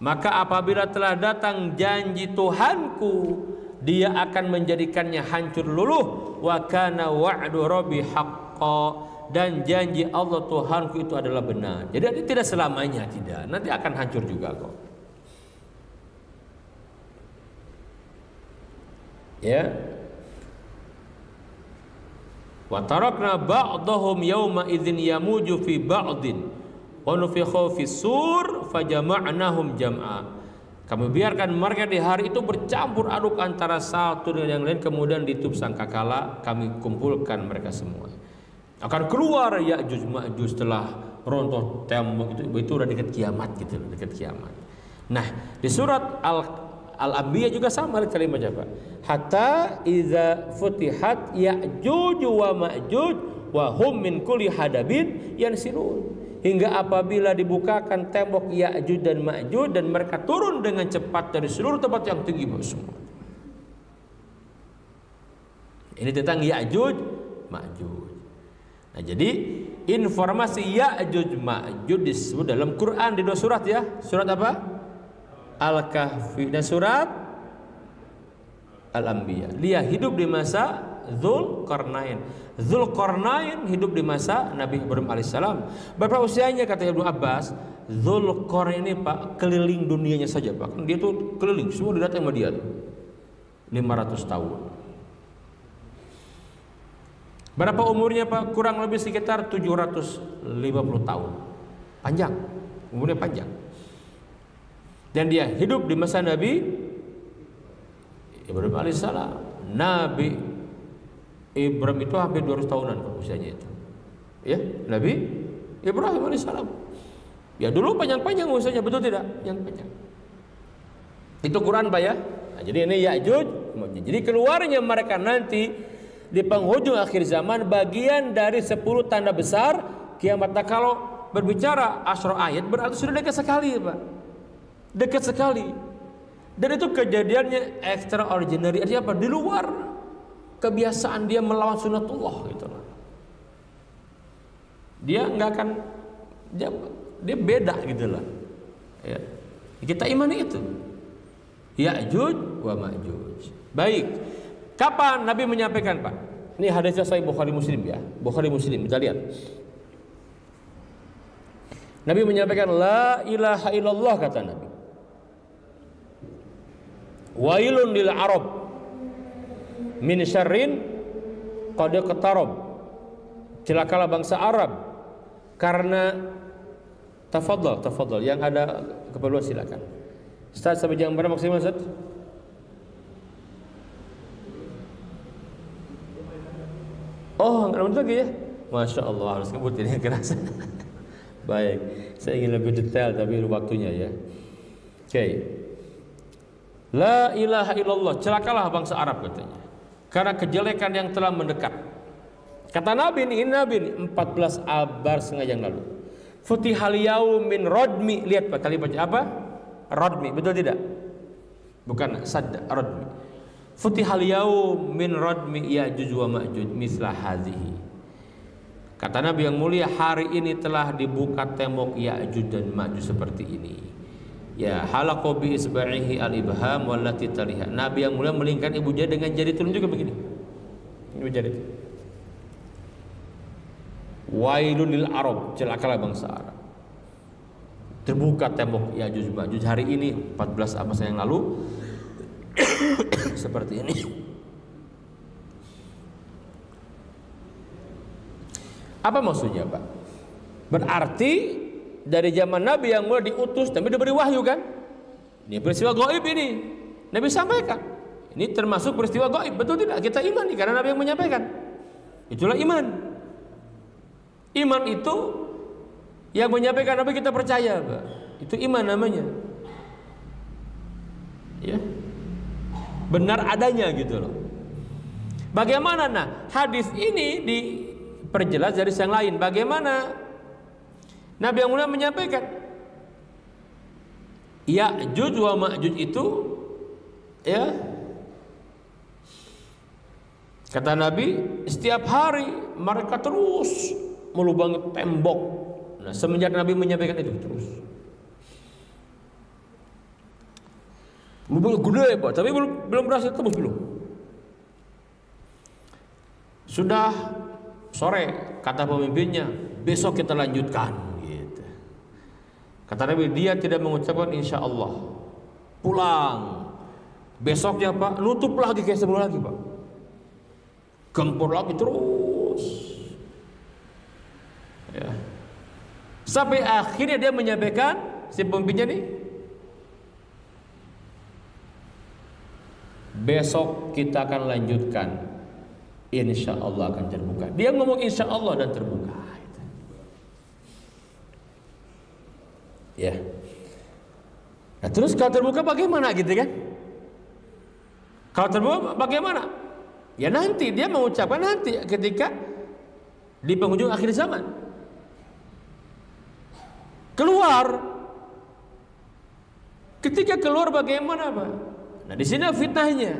Maka apabila telah datang janji Tuhanku, dia akan menjadikannya hancur luluh. Wa kana wa'du rabbi haqqan, dan janji Allah Tuhanku itu adalah benar. Jadi tidak selamanya, tidak, nanti akan hancur juga kok. Ya. Wa tarakna ba'dahum yawma idzin yamuju fi ba'din wa nufikha fi sur fajama'nahum jam'a. Kami biarkan mereka di hari itu bercampur aduk antara satu dengan yang lain, kemudian ditiup sangkakala, kami kumpulkan mereka semua. Akan keluar Ya'juj Ma'juj setelah runtuh tembok itu udah dekat kiamat gitu, dekat kiamat. Nah, di surat Al-Anbiya juga sama kalimatnya, Pak. Hatta iza futihat Ya'juj wa Ma'juj wa hum min kulli hadabin yansilun. Hingga apabila dibukakan tembok Ya'juj dan Ma'juj dan mereka turun dengan cepat dari seluruh tempat yang tinggi semua. Ini tentang Ya'juj Ma'juj. Nah, jadi informasi Ya'juj Ma'juj disebut dalam Quran di 2 surat ya. Surat apa? Al-Kahfi dan surat Al-Anbiya. Dia hidup di masa Dzulqarnain. Dzulqarnain hidup di masa Nabi Ibrahim alaihissalam. Berapa usianya kata Ibnu Abbas? Dzulqarnain ini Pak keliling dunianya saja Pak. Dia tuh keliling, semua didatang sama dia tuh. 500 tahun. Berapa umurnya Pak? Kurang lebih sekitar 750 tahun. Panjang, umurnya panjang. Dan dia hidup di masa Nabi Ibrahim alaihissalam. Nabi Ibrahim itu hampir 200 tahunan Pak usianya itu. Ya, Nabi Ibrahim alaihissalam. Ya dulu panjang-panjang usianya, betul tidak? Yang panjang. Itu Quran Pak ya. Nah, jadi ini Ya'juj. Jadi keluarnya mereka nanti di penghujung akhir zaman, bagian dari 10 tanda besar kiamat. Nah, kalau berbicara asro ayat berarti sudah dekat sekali Pak. Dekat sekali. Dan itu kejadiannya extraordinary. Artinya apa? Di luar kebiasaan dia melawan sunnatullah gitu. Dia nggak akan dia beda gitu lah. Ya. Kita imani itu. Ya'juj wa Ma'juj. Baik. Kapan Nabi menyampaikan Pak? Ini hadisnya Sahih Bukhari Muslim ya. Bukhari Muslim, kita lihat. Nabi menyampaikan la ilaha illallah kata Nabi. Wailun lil Arab min syarrin qad qatarab. Celakalah bangsa Arab karena tafadhal yang ada keperluan silakan. Ustaz sampai jam berapa maksimal Ustaz? Oh, enggak lagi ya? Masya Allah, harus ngebutin yang keras. Baik, saya ingin lebih detail tapi waktunya ya. Oke. La ilaha illallah, celakalah bangsa Arab katanya, karena kejelekan yang telah mendekat. Kata Nabi ini 14 abad setengah yang lalu. Futihal yaum min rodmi. Lihat Pak kalimatnya apa? Rodmi, betul tidak? Bukan sad, rodmi. Futihal yaum min rodmi Ya'juj wa Ma'juj mislah hadhihi. Kata Nabi yang mulia, hari ini telah dibuka tembok Ya'juj dan Ma'juj seperti ini. Ya, halaqu bi isba'ihi al-ibham wallati taliha. Nabi yang mulia melingkarkan ibu jari dengan jari telunjuk begini. Ibu jari. Wailun lil Arab, celakalah bangsa Arab. Terbuka tembok Ya'juj Ma'juj hari ini 14 abad yang lalu. Seperti ini. Apa maksudnya Pak? Berarti dari zaman Nabi yang mulai diutus, Nabi diberi wahyu kan? Ini peristiwa gaib ini. Nabi sampaikan. Ini termasuk peristiwa gaib, betul tidak? Kita imani karena Nabi yang menyampaikan. Itulah iman. Iman itu yang menyampaikan Nabi kita percaya, Pak. Itu iman namanya. Ya. Benar adanya gitu loh. Bagaimana nah hadis ini diperjelas dari yang lain. Bagaimana Nabi yang mulia menyampaikan Ya'juj wa Ma'juj itu ya, kata Nabi setiap hari mereka terus melubangi tembok. Nah, semenjak Nabi menyampaikan itu terus. Lubang gede Pak, tapi belum berhasil tembus belum. Sudah sore, kata pemimpinnya, besok kita lanjutkan. Gitu. Kata Nabi, dia tidak mengucapkan insya Allah. Pulang. Besoknya Pak, nutup lagi kayak sebelum lagi Pak. Gempur lagi terus. Ya. Sampai akhirnya dia menyampaikan, si pemimpinnya nih, besok kita akan lanjutkan, insya Allah akan terbuka. Dia ngomong insya Allah dan terbuka. Ya. Nah, terus kalau terbuka bagaimana gitu kan? Kalau terbuka bagaimana? Ya nanti dia mengucapkan nanti ketika di penghujung akhir zaman. Keluar. Ketika keluar bagaimana Pak? Nah di sini fitnahnya.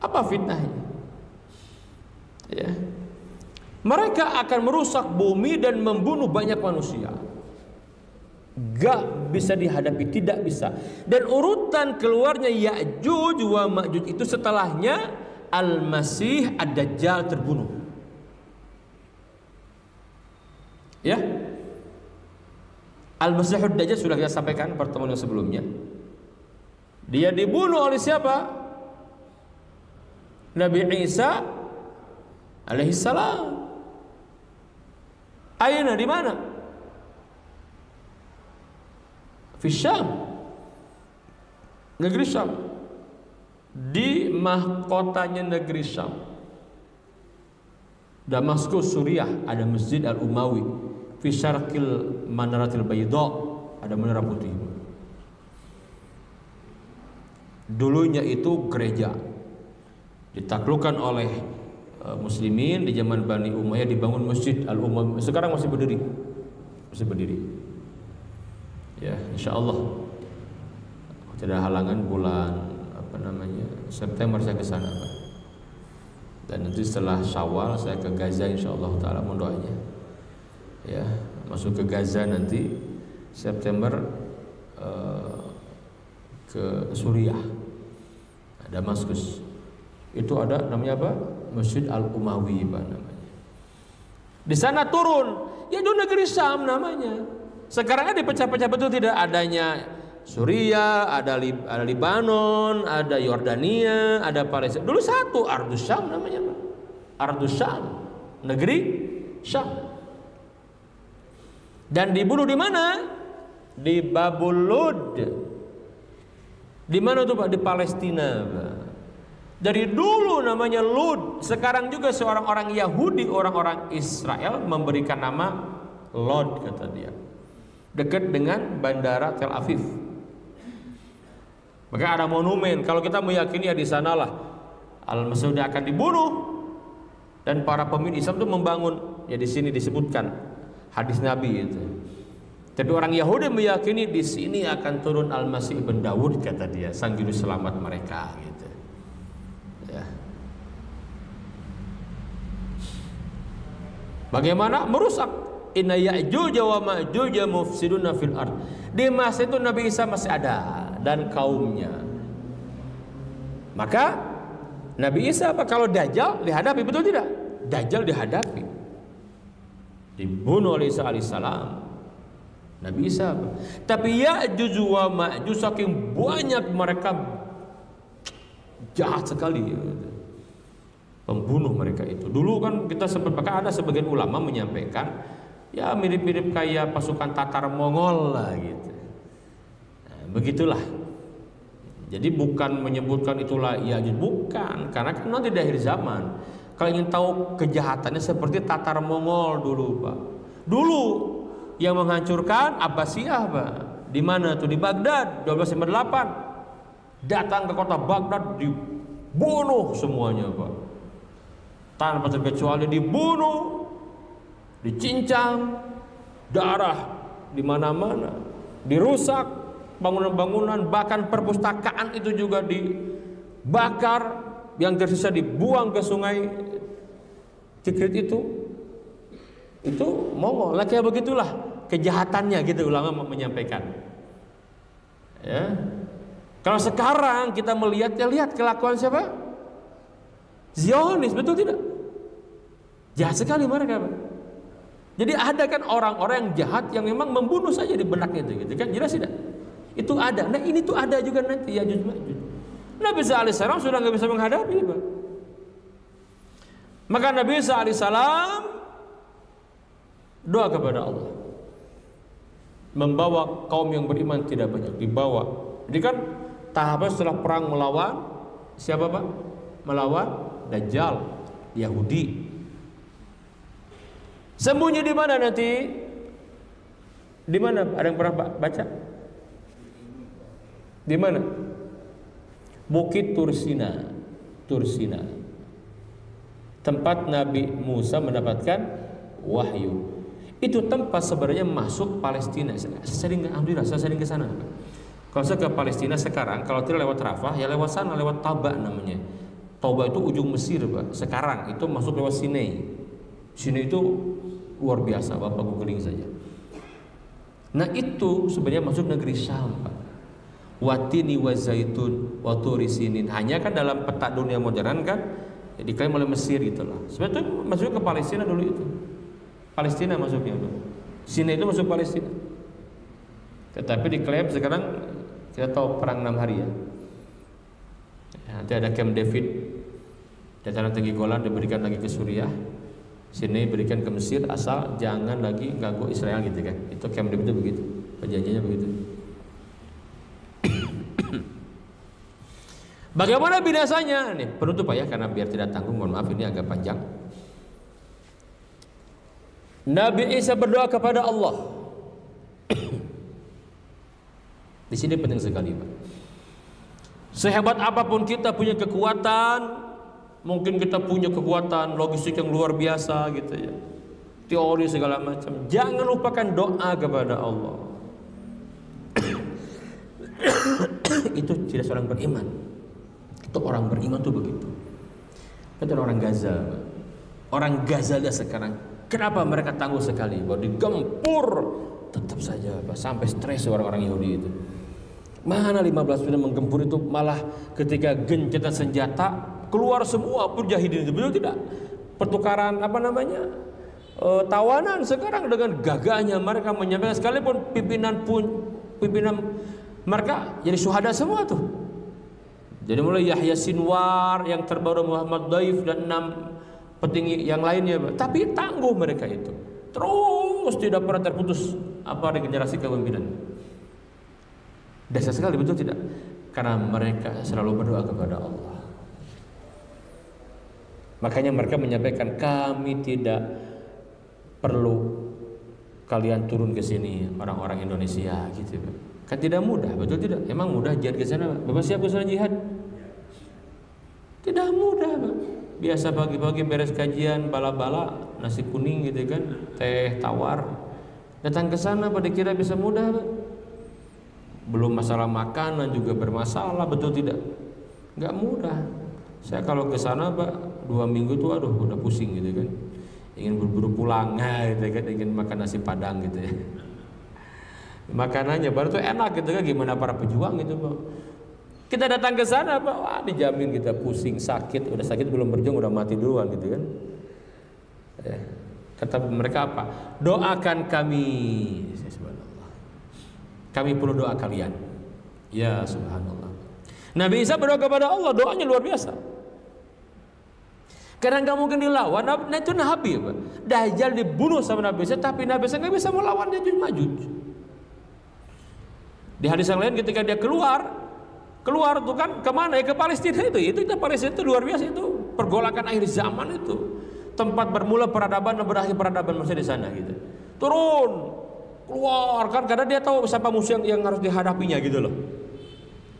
Apa fitnahnya? Ya. Mereka akan merusak bumi dan membunuh banyak manusia. Gak bisa dihadapi, tidak bisa. Dan urutan keluarnya Ya'juj wa Ma'juj itu setelahnya Al-Masih Ad-Dajjal terbunuh. Ya. Al-Masih Ad-Dajjal sudah kita sampaikan pertemuan yang sebelumnya. Dia dibunuh oleh siapa? Nabi Isa alaihissalam. Aina di mana? Fi Syam, negeri Syam, di mahkotanya negeri Syam, Damaskus, Suriah, ada Masjid Al-Umawi. Fi Syarqil Manaratil Bayda, ada menara putih. Dulunya itu gereja, ditaklukkan oleh muslimin di zaman Bani Umayyah, dibangun Masjid Al-Umawi. Sekarang masih berdiri, ya insyaallah tidak ada halangan bulan September saya ke sana Pak. Dan nanti setelah Syawal saya ke Gaza insyaallah taala, mohon doanya ya, masuk ke Gaza nanti September ke Suriah, Damaskus. Itu ada namanya apa? Masjid Al-Umawi Pak namanya. Di sana turun, ya itu negeri Syam namanya. Sekarang ada pecah-pecah betul, tidak adanya Suriah, ada Libanon, ada Yordania, ada Palestina. Dulu satu, Ardus Syam namanya Pak. Ardus Syam, negeri Syam. Dan dibunuh di mana? Di Babul Lud. Di mana tuh Pak? Di Palestina Pak. Dari dulu namanya Lud. Sekarang juga seorang orang Yahudi, orang-orang Israel memberikan nama Lod, kata dia, dekat dengan bandara Tel Aviv. Maka ada monumen. Kalau kita meyakini ya di sanalah Al-Masih akan dibunuh. Dan para pemimpin Islam itu membangun. Ya di sini disebutkan hadis Nabi itu. Tapi orang Yahudi meyakini di sini akan turun Al-Masih ibn Daud, kata dia, sang juru selamat mereka gitu. Ya. Bagaimana merusak? Inna Ya'juj wa Ma'juj mufsiduna fil ard. Di masa itu Nabi Isa masih ada dan kaumnya. Maka Nabi Isa apa? Kalau Dajjal dihadapi, betul tidak? Dajjal dihadapi, dibunuh oleh Isa alaihissalam. Nabi Isa apa? Tapi Ya'juj wa Ma'juj saking banyak mereka, jahat sekali pembunuh mereka itu. Dulu kan kita sempat, maka ada sebagian ulama menyampaikan ya mirip-mirip kayak pasukan Tatar Mongol lah gitu. Nah, begitulah. Jadi bukan menyebutkan itulah Ya'juj, bukan, karena kan nanti di akhir zaman kalau ingin tahu kejahatannya seperti Tatar Mongol dulu Pak. Dulu yang menghancurkan Abbasiyah Pak. Di mana tuh? Di Baghdad 1258. Datang ke kota Baghdad, dibunuh semuanya Pak. Tanpa terkecuali dibunuh, dicincang, darah di mana-mana, dirusak bangunan-bangunan, bahkan perpustakaan itu juga dibakar, yang tersisa dibuang ke sungai Tikrit itu Mongol. Lah kayak begitulah kejahatannya gitu ulama menyampaikan. Ya. Kalau sekarang kita melihat, ya lihat kelakuan siapa? Zionis, betul tidak? Jahat sekali mereka. Jadi ada kan orang-orang yang jahat yang memang membunuh saja di benaknya itu, gitu kan? Jelas tidak? Itu ada. Nah ini tuh ada juga nanti Yajuj Majuj. Nabi Isa alaihissalam sudah nggak bisa menghadapi, Pak. Maka Nabi Isa alaihissalam doa kepada Allah, membawa kaum yang beriman tidak banyak, dibawa. Jadi kan tahapan setelah perang melawan siapa, Pak? Melawan Dajjal, Yahudi. Sembunyi di mana nanti? Di mana? Ada yang pernah baca? Di mana? Bukit Tursina. Tursina. Tempat Nabi Musa mendapatkan wahyu. Itu tempat sebenarnya masuk Palestina. Alhamdulillah saya sering ke sana. Kalau saya ke Palestina sekarang, kalau tidak lewat Rafah, ya lewat sana, lewat Taba namanya. Taba itu ujung Mesir, Pak. Sekarang itu masuk lewat Sinai. Sinai itu luar biasa, Bapak googling saja. Nah itu sebenarnya masuk negeri Syam, Pak. Watini wa zaitun wa turi sinin. Hanya kan dalam peta dunia modern kan diklaim oleh Mesir gitulah. Sebetulnya masuk ke Palestina dulu itu. Palestina masuknya, Pak. Sinai itu masuk Palestina. Tetapi diklaim sekarang kita tahu perang 6 hari ya. Nanti ada Camp David, dataran tinggi Golan diberikan lagi ke Suriah. Sini berikan ke Mesir asal jangan lagi ganggu Israel gitu kan. Itu Camp David itu begitu. Perjanjiannya begitu. Bagaimana binasanya? Nih, penutup Pak ya, karena biar tidak tanggung, mohon maaf ini agak panjang. Nabi Isa berdoa kepada Allah. Di sini penting sekali, Pak. Sehebat apapun kita punya kekuatan, mungkin kita punya kekuatan logistik yang luar biasa gitu ya, teori segala macam, jangan lupakan doa kepada Allah. Itu tidak seorang beriman. Itu orang beriman tuh begitu. Itu orang Gaza. Orang Gaza lihat sekarang, kenapa mereka tangguh sekali? Bahwa digempur tetap saja, Pak, sampai stres orang-orang Yahudi itu. Mana 15 menit menggempur itu, malah ketika gencatan senjata keluar semua mujahidin itu, betul tidak? Pertukaran tawanan sekarang dengan gagahnya mereka menyampaikan, sekalipun pimpinan mereka jadi syuhada semua tuh. Jadi mulai Yahya Sinwar yang terbaru, Muhammad Daif dan 6 petinggi yang lainnya, tapi tangguh mereka itu. Terus tidak pernah terputus regenerasi kepemimpinan. Dasar sekali, betul tidak? Karena mereka selalu berdoa kepada Allah. Makanya mereka menyampaikan, kami tidak perlu kalian turun ke sini orang-orang Indonesia gitu. Kan tidak mudah, betul tidak? Emang mudah jihad ke sana? Bapak siap ke sana jihad? Tidak mudah, Pak. Biasa pagi-pagi beres kajian bala-bala, nasi kuning gitu kan, teh tawar. Datang ke sana pada kira bisa mudah, Pak. Belum masalah makanan juga bermasalah, betul tidak? Enggak mudah. Saya kalau ke sana, Pak, 2 minggu tuh aduh udah pusing gitu kan. Ingin buru-buru pulang gitu kan, ingin makan nasi padang gitu ya. Makanannya baru tuh enak gitu kan, gimana para pejuang gitu, Pak. Kita datang ke sana, Pak, wah dijamin kita pusing, sakit, udah sakit belum berjuang udah mati duluan gitu kan. Kata mereka apa? Doakan kami. Subhanallah. Kami perlu doa kalian. Ya subhanallah. Nabi Isa berdoa kepada Allah, doanya luar biasa. Karena nggak mungkin dilawan. Nah itu Nabi, Pak. Dajjal dibunuh sama Nabi Isa, tapi Nabi Isa nggak bisa melawan Yajuj Majuj. Di hadis yang lain ketika dia keluar tuh kan kemana ya, ke Palestina itu Palestina itu luar biasa, itu pergolakan akhir zaman, itu tempat bermula peradaban dan berakhir peradaban manusia di sana gitu. Turun keluar kan karena dia tahu siapa musuh yang harus dihadapinya gitu loh.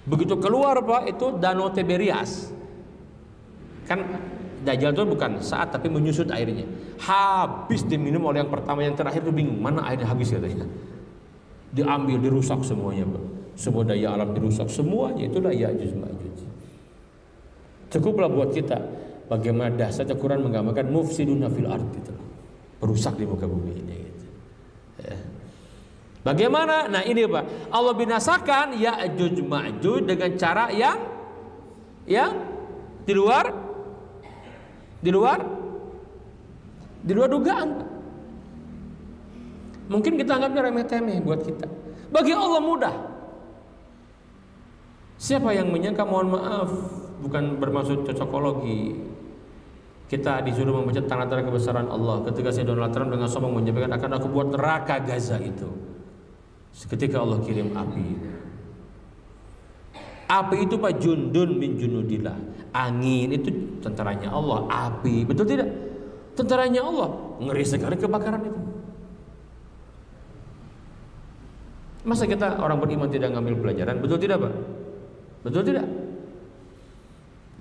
Begitu keluar, Pak, itu Danau Tiberias kan, Dajjal itu bukan saat tapi menyusut airnya, habis diminum oleh yang pertama, yang terakhir itu bingung mana airnya habis katanya. Diambil, dirusak semuanya, Pak. Semua daya alam dirusak semuanya. Itulah Yajuj Majuj. Cukuplah buat kita bagaimana dahsyatnya Quran menggambarkan mufsiduna fil ard itu, perusak di muka bumi ini gitu. Ya. Bagaimana? Nah ini Pak, Allah binasakan Ya'juj Ma'juj dengan cara yang di luar dugaan. Mungkin kita anggapnya remeh-temeh buat kita. Bagi Allah mudah. Siapa yang menyangka, mohon maaf, bukan bermaksud cocokologi, kita disuruh membaca tanda-tanda kebesaran Allah ketika si Donald Trump dengan sombong menyampaikan akan aku buat neraka Gaza itu. Seketika Allah kirim api. Api itu Pak, jundun min junudillah. Angin itu tentaranya Allah. Api, betul tidak? Tentaranya Allah. Ngeri sekali kebakaran itu. Masa kita orang beriman tidak ngambil pelajaran? Betul tidak Pak? Betul tidak?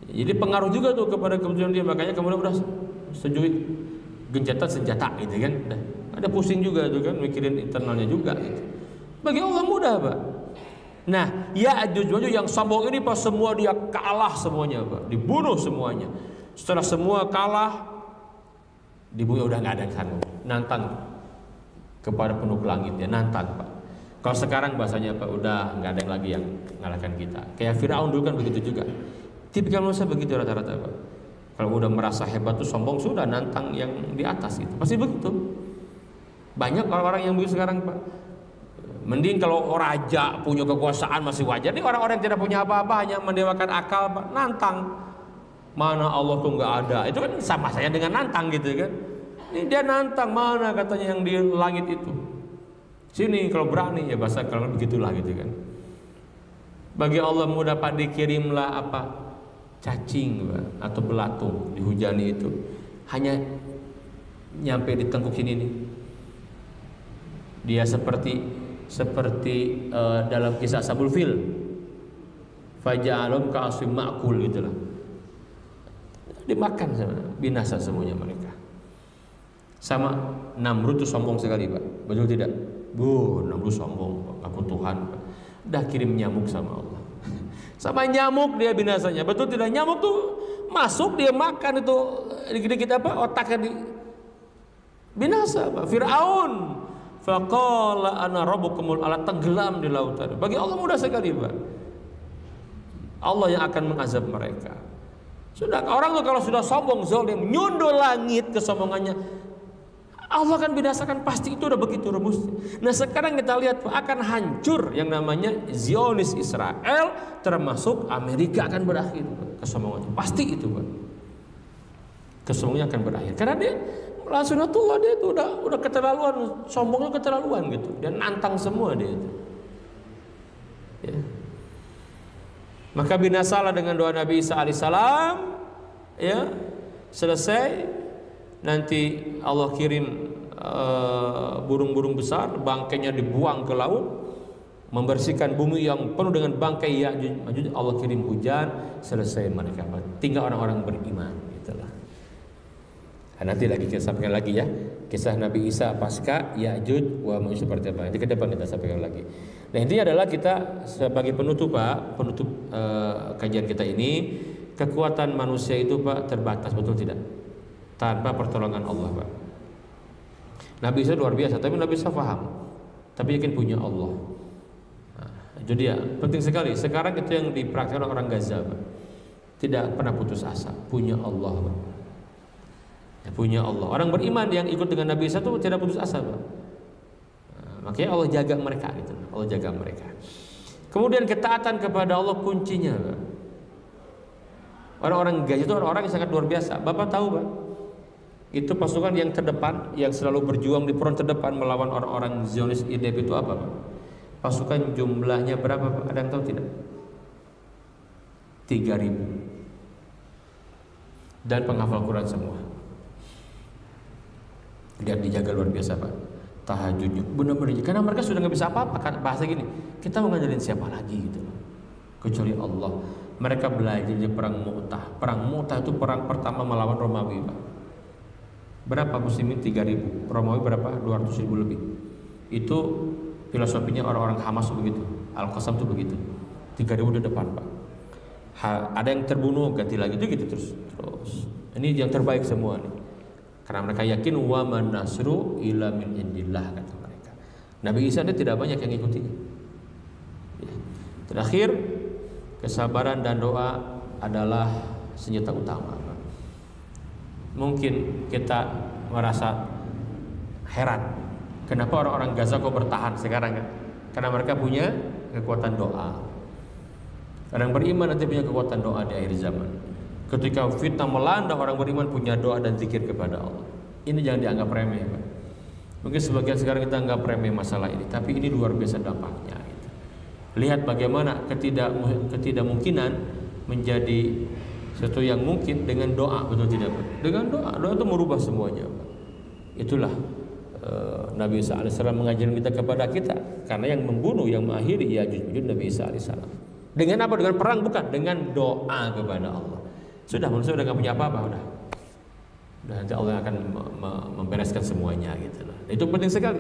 Jadi pengaruh juga tuh kepada keputusan dia. Makanya kemudian udah setujui gencatan senjata gitu kan. Ada pusing juga tuh kan, mikirin internalnya juga gitu. Bagi Allah mudah Pak. Nah, Ya'juj Ma'juj yang sombong ini Pak, semua dia kalah semuanya Pak, dibunuh semuanya. Setelah semua kalah, dibunuh, udah nggak ada yang sanggup. Nantang kepada penduduk langit, ya nantang Pak. Kalau sekarang bahasanya Pak, udah nggak ada yang lagi yang ngalahkan kita. Kayak Firaun dulu kan begitu juga. Tipikal manusia begitu rata-rata Pak. Kalau udah merasa hebat tuh sombong, sudah nantang yang di atas gitu. Pasti begitu. Banyak orang-orang yang begitu sekarang Pak. Mending kalau raja punya kekuasaan masih wajar. Ini orang-orang yang tidak punya apa-apa, hanya mendewakan akal Pak, nantang. Mana Allah tuh nggak ada. Itu kan sama saja dengan nantang gitu kan. Ini dia nantang, mana katanya yang di langit itu. Sini kalau berani, ya bahasa kalau begitulah gitu kan. Bagi Allah mudah Pak, dikirimlah apa? Cacing Pak, atau belatung dihujani itu. Hanya nyampe di tengkuk sini nih. Dia seperti dalam kisah Ashabul Fil, faja'alhum ka'asfin ma'kul gitulah. Dimakan sama, binasa semuanya mereka. Sama Namrud itu sombong sekali Pak, betul tidak? Namrud sombong, aku Tuhan Pak. Dah kirim nyamuk sama Allah. Sama nyamuk dia binasanya, betul tidak? Nyamuk tuh masuk, dia makan itu dikit-dikit apa, otaknya di binasa Pak. Fir'aun faqala ana rabbukumul ala, tenggelam di lautan. Bagi Allah mudah sekali Pak. Allah yang akan mengazab mereka. Sudah, orang tuh kalau sudah sombong, zalim, nyundul langit kesombongannya, Allah akan binasakan, pasti itu udah begitu rebus. Nah sekarang kita lihat Pak, akan hancur yang namanya Zionis Israel, termasuk Amerika akan berakhir Pak, kesombongannya. Pasti itu Pak. Kesombongannya akan berakhir. Karena dia Sunatullah, dia itu udah keterlaluan, sombongnya keterlaluan gitu. Dia nantang semua dia itu. Ya. Maka binasalah dengan doa Nabi Isa alaihissalam, ya. Selesai, nanti Allah kirim burung-burung besar, bangkainya dibuang ke laut, membersihkan bumi yang penuh dengan bangkai Ya'juj Ma'juj. Allah kirim hujan, selesai mereka. Tinggal orang-orang beriman, gitulah. Nah, nanti lagi kita sampaikan lagi ya, kisah Nabi Isa pasca Ya'juj wa Ma'juj seperti apa. Nanti ke depan kita sampaikan lagi. Nah intinya adalah kita sebagai penutup Pak, penutup kajian kita ini, kekuatan manusia itu Pak terbatas, betul tidak? Tanpa pertolongan Allah Pak. Nabi Isa luar biasa, tapi Nabi Isa paham, tapi yakin punya Allah. Nah, itu dia, penting sekali. Sekarang itu yang dipraktikkan orang Gaza Pak, tidak pernah putus asa, punya Allah Pak. Punya Allah. Orang beriman yang ikut dengan Nabi Isa itu tidak putus asa Pak. Makanya Allah jaga mereka gitu. Allah jaga mereka. Kemudian ketaatan kepada Allah kuncinya Pak. Orang-orang Gaza itu orang-orang yang sangat luar biasa. Bapak tahu Pak, itu pasukan yang terdepan, yang selalu berjuang di front terdepan melawan orang-orang Zionis IDF itu apa Pak? Pasukan jumlahnya berapa Pak? Ada yang tahu tidak? 3.000. Dan penghafal Quran semua. Dia dijaga luar biasa Pak. Tahajudnya benar-benar, karena mereka sudah nggak bisa apa-apa kan, bahasa gini, kita mau ngajarin siapa lagi gitu kecuali Allah. Mereka belajar di perang Mu'tah. Perang Mu'tah itu perang pertama melawan Romawi Pak. Berapa muslimin? 3.000. Romawi berapa? 200.000 lebih. Itu filosofinya orang-orang Hamas begitu. Al-Qassam itu begitu. 3.000 di depan Pak. Ada yang terbunuh, ganti lagi itu gitu terus. Ini yang terbaik semua nih. Karena mereka yakin wa man nasru illa min indillah, kata mereka. Nabi Isa itu tidak banyak yang ikuti. Ya. Terakhir, kesabaran dan doa adalah senjata utama. Mungkin kita merasa heran, kenapa orang-orang Gaza kok bertahan sekarang kan? Karena mereka punya kekuatan doa. Orang beriman nanti punya kekuatan doa di akhir zaman. Ketika fitnah melanda, orang beriman punya doa dan zikir kepada Allah. Ini jangan dianggap remeh, Pak. Mungkin sebagian sekarang kita anggap remeh masalah ini, tapi ini luar biasa dampaknya. Gitu. Lihat bagaimana ketidakmungkinan menjadi sesuatu yang mungkin dengan doa, betul tidak, Pak? Dengan doa itu merubah semuanya, Pak. Itulah Nabi Isa AS mengajarkan kita kepada kita, karena yang membunuh, yang mengakhiri Ya'juj Ma'juj Nabi Isa AS. Dengan apa? Dengan perang? Bukan, dengan doa kepada Allah. Sudah, manusia udah gak punya apa-apa, udah nanti Allah akan membereskan semuanya gitu loh. Itu penting sekali.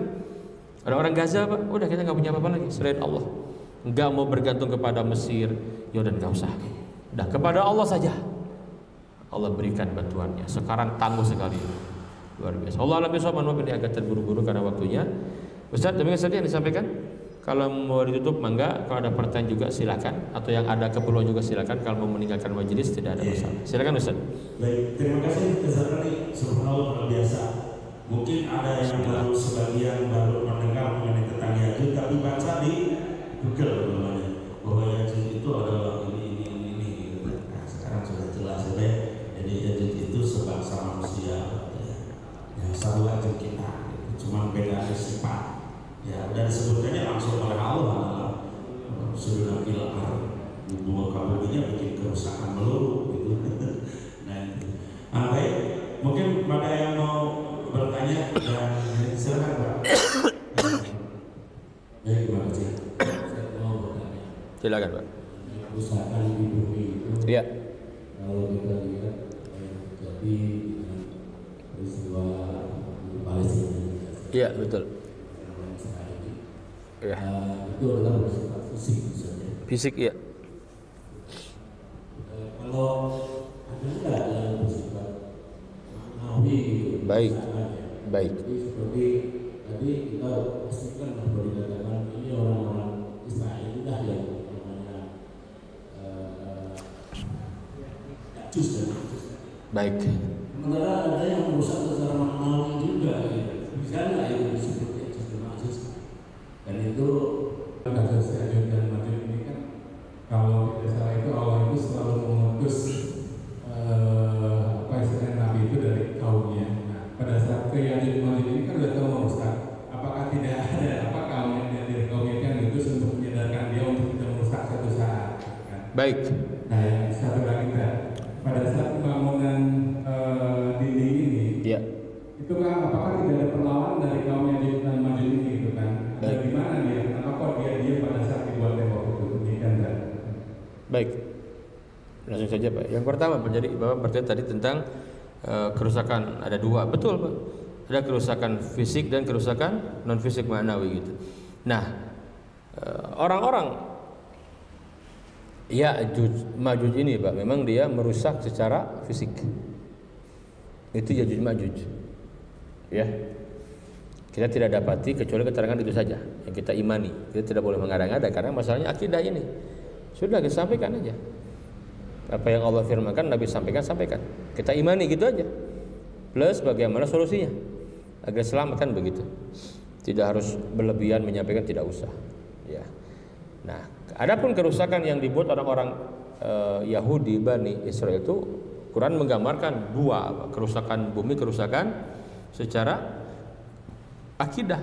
Orang-orang Gaza, Pak, udah kita gak punya apa-apa lagi selain Allah. Gak mau bergantung kepada Mesir, yaudah gak usah. Udah kepada Allah saja. Allah berikan bantuannya. Sekarang tangguh sekali, luar biasa. Allah alam bisawab, ini agak terburu-buru karena waktunya. Ustaz, demikian saja yang disampaikan. Kalau mau ditutup mangga, kalau ada pertanyaan juga silakan, atau yang ada keperluan juga silakan. Kalau mau meninggalkan majelis tidak ada masalah. Silakan Ustaz. Baik, terima kasih Ustaz tadi, subhanallah, luar biasa. Mungkin ada yang baru sebagian baru mendengar mengenai tentang Ya'juj, tapi baca di Google namanya, bahwa Ya'juj itu adalah ini. Nah, sekarang sudah jelas ya. Jadi Ya'juj itu sebangsa manusia, yang satu aja kita, cuma beda sifat. Ya, dan disebutkannya langsung oleh Allah sudah bilang bumi kabuminya bikin kerusakan melulu gitu. Nah, baik, mungkin pada yang mau bertanya dan silakan Pak. Baik, terima kasih. Saya mau bertanya. Silakan Pak. Kerusakan di bumi itu. Iya. Kalau kita lihat jadi peristiwa di Palestina. Iya, betul. Ya. Itu adalah bersifat fisik misalnya. Fisik, ya. Kalau ada enggak yang bersifat maknawi gitu. Baik. Baik. Jadi seperti tadi kita pastikan bahwa dikatakan ini orang-orang Israel dah yang namanya Ya'juj dan Ma'juj. Baik. Sementara ada yang merusak secara maknawi juga gitu. Bisa nggak itu disebut Ya'juj dan Ma'juj? Dan itu kasus Ya'juj dan Ma'juj ini kan, kalau tidak salah itu Allah itu selalu mengutus apa istilahnya Nabi itu dari kaumnya. Nah, pada saat ke Ya'juj Ma'juj ini kan sudah tahu merusak. Apakah tidak ada apa kaumnya dari kaumnya yang diutus untuk menyadarkan dia untuk tidak merusak satu saat? Kan? Baik. Nah, yang satu lagi kan, pada saat pembangunan dinding ini, Iya. itu kan apakah tidak ada perlawanan dari kaum Ya'juj dan Ma'juj ini gitu kan? Ada di mana dia? Kenapa kok dia pada saat dibuat tembok itu demikian kan? Baik. Langsung saja Pak. Yang pertama menjadi Bapak bertanya tadi tentang kerusakan, ada dua, betul Pak. Ada kerusakan fisik dan kerusakan non fisik maknawi gitu. Nah, orang-orang Ya'juj Ma'juj ini Pak, memang dia merusak secara fisik. Itu Ya'juj Ma'juj. Ya. Kita tidak dapati kecuali keterangan itu saja yang kita imani. Kita tidak boleh mengada-ngada karena masalahnya akidah ini. Sudah kita sampaikan aja. Apa yang Allah firmankan, Nabi sampaikan. Kita imani gitu aja. Plus bagaimana solusinya agar selamat, kan begitu. Tidak harus berlebihan menyampaikan, tidak usah. Ya. Nah, adapun kerusakan yang dibuat orang-orang Yahudi Bani Israel itu, Quran menggambarkan dua, kerusakan bumi, kerusakan secara akidah,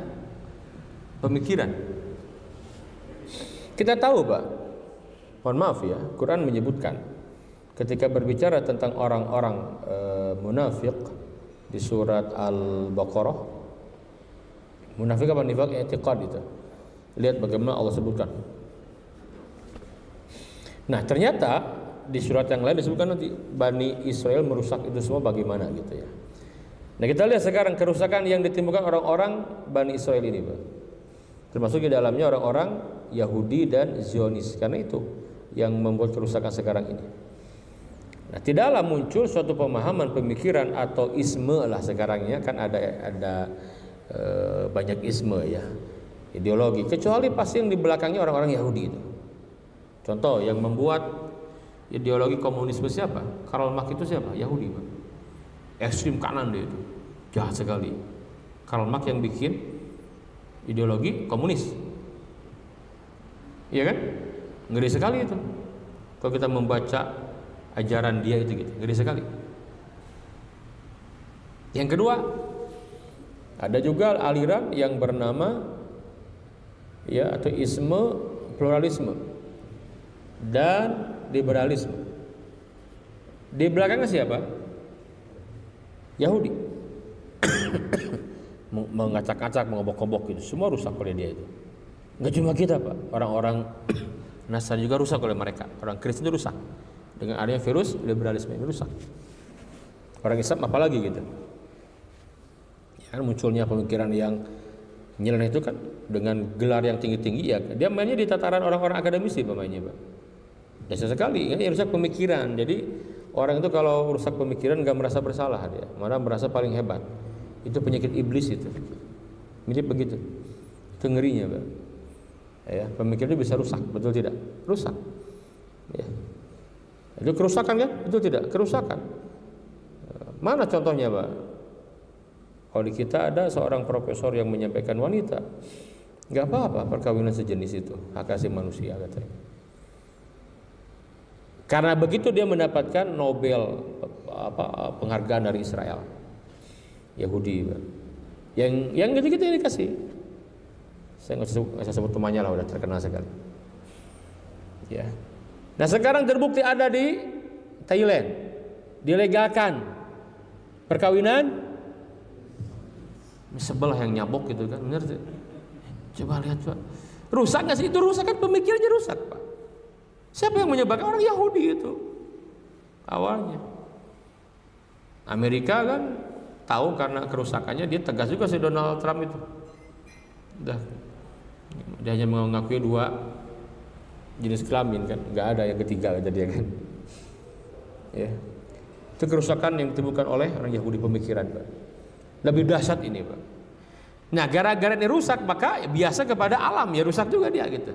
pemikiran. Kita tahu Pak, mohon maaf ya, Quran menyebutkan ketika berbicara tentang orang-orang munafik di surat Al-Baqarah, munafik apa nifaq i'tiqad itu. Lihat bagaimana Allah sebutkan. Nah, ternyata di surat yang lain disebutkan nanti Bani Israel merusak itu semua bagaimana gitu ya. Nah, kita lihat sekarang kerusakan yang ditimbulkan orang-orang Bani Israel ini, Pak. Termasuk di dalamnya orang-orang Yahudi dan Zionis, karena itu yang membuat kerusakan sekarang ini. Nah, tidaklah muncul suatu pemahaman pemikiran atau isme lah sekarangnya, kan ada banyak isme ya, ideologi, kecuali pasti yang di belakangnya orang-orang Yahudi itu. Contoh yang membuat ideologi komunisme siapa? Karl Marx itu siapa? Yahudi, Pak. Ekstrim kanan dia itu, jahat sekali. Karl Marx yang bikin ideologi komunis, iya kan? Ngeri sekali itu. Kalau kita membaca ajaran dia itu gitu, ngeri sekali. Yang kedua, ada juga aliran yang bernama ya atau isme pluralisme dan liberalisme. Di belakangnya siapa? Yahudi. Mengacak-acak, mengobok-obok gitu, semua rusak oleh dia itu. Nggak cuma kita, Pak, orang-orang Nasrani juga rusak oleh mereka. Orang Kristen itu rusak dengan adanya virus liberalisme ini, rusak. Orang Islam apalagi gitu. Ya, munculnya pemikiran yang nyeleneh itu kan dengan gelar yang tinggi-tinggi, ya dia mainnya di tataran orang-orang akademisi pemainnya, Pak. Dasar sekali, ya rusak pemikiran. Jadi orang itu kalau rusak pemikiran nggak merasa bersalah dia, malah merasa paling hebat. Itu penyakit iblis itu. Mirip begitu. Itu ngerinya, Pak. Ya, pemikiran itu bisa rusak, betul tidak? Rusak. Ya. Itu kerusakan kan? Betul tidak? Kerusakan. Mana contohnya, Pak? Kalau di kita ada seorang profesor yang menyampaikan wanita, nggak apa-apa perkawinan sejenis itu, hak asasi manusia katanya. Karena begitu dia mendapatkan Nobel penghargaan dari Israel, Yahudi, Pak. Yang gitu-gitu yang dikasih. Saya nggak usah sebut temannya lah, udah terkenal sekali. Ya. Nah sekarang terbukti ada di Thailand, dilegalkan perkawinan sebelah yang nyabok gitu kan, benar tuh. Coba lihat, Pak, rusak nggak sih? Itu rusak kan, pemikirannya rusak, Pak. Siapa yang menyebarkan? Orang Yahudi itu awalnya. Amerika kan tahu karena kerusakannya, dia tegas juga si Donald Trump itu. Udah, dia hanya mengakui 2 jenis kelamin kan, nggak ada yang ketiga kata dia kan. Ya, itu kerusakan yang ditemukan oleh orang Yahudi pemikiran, Pak. Lebih dahsyat ini, Pak. Nah, gara-gara ini rusak, maka biasa kepada alam ya rusak juga dia gitu.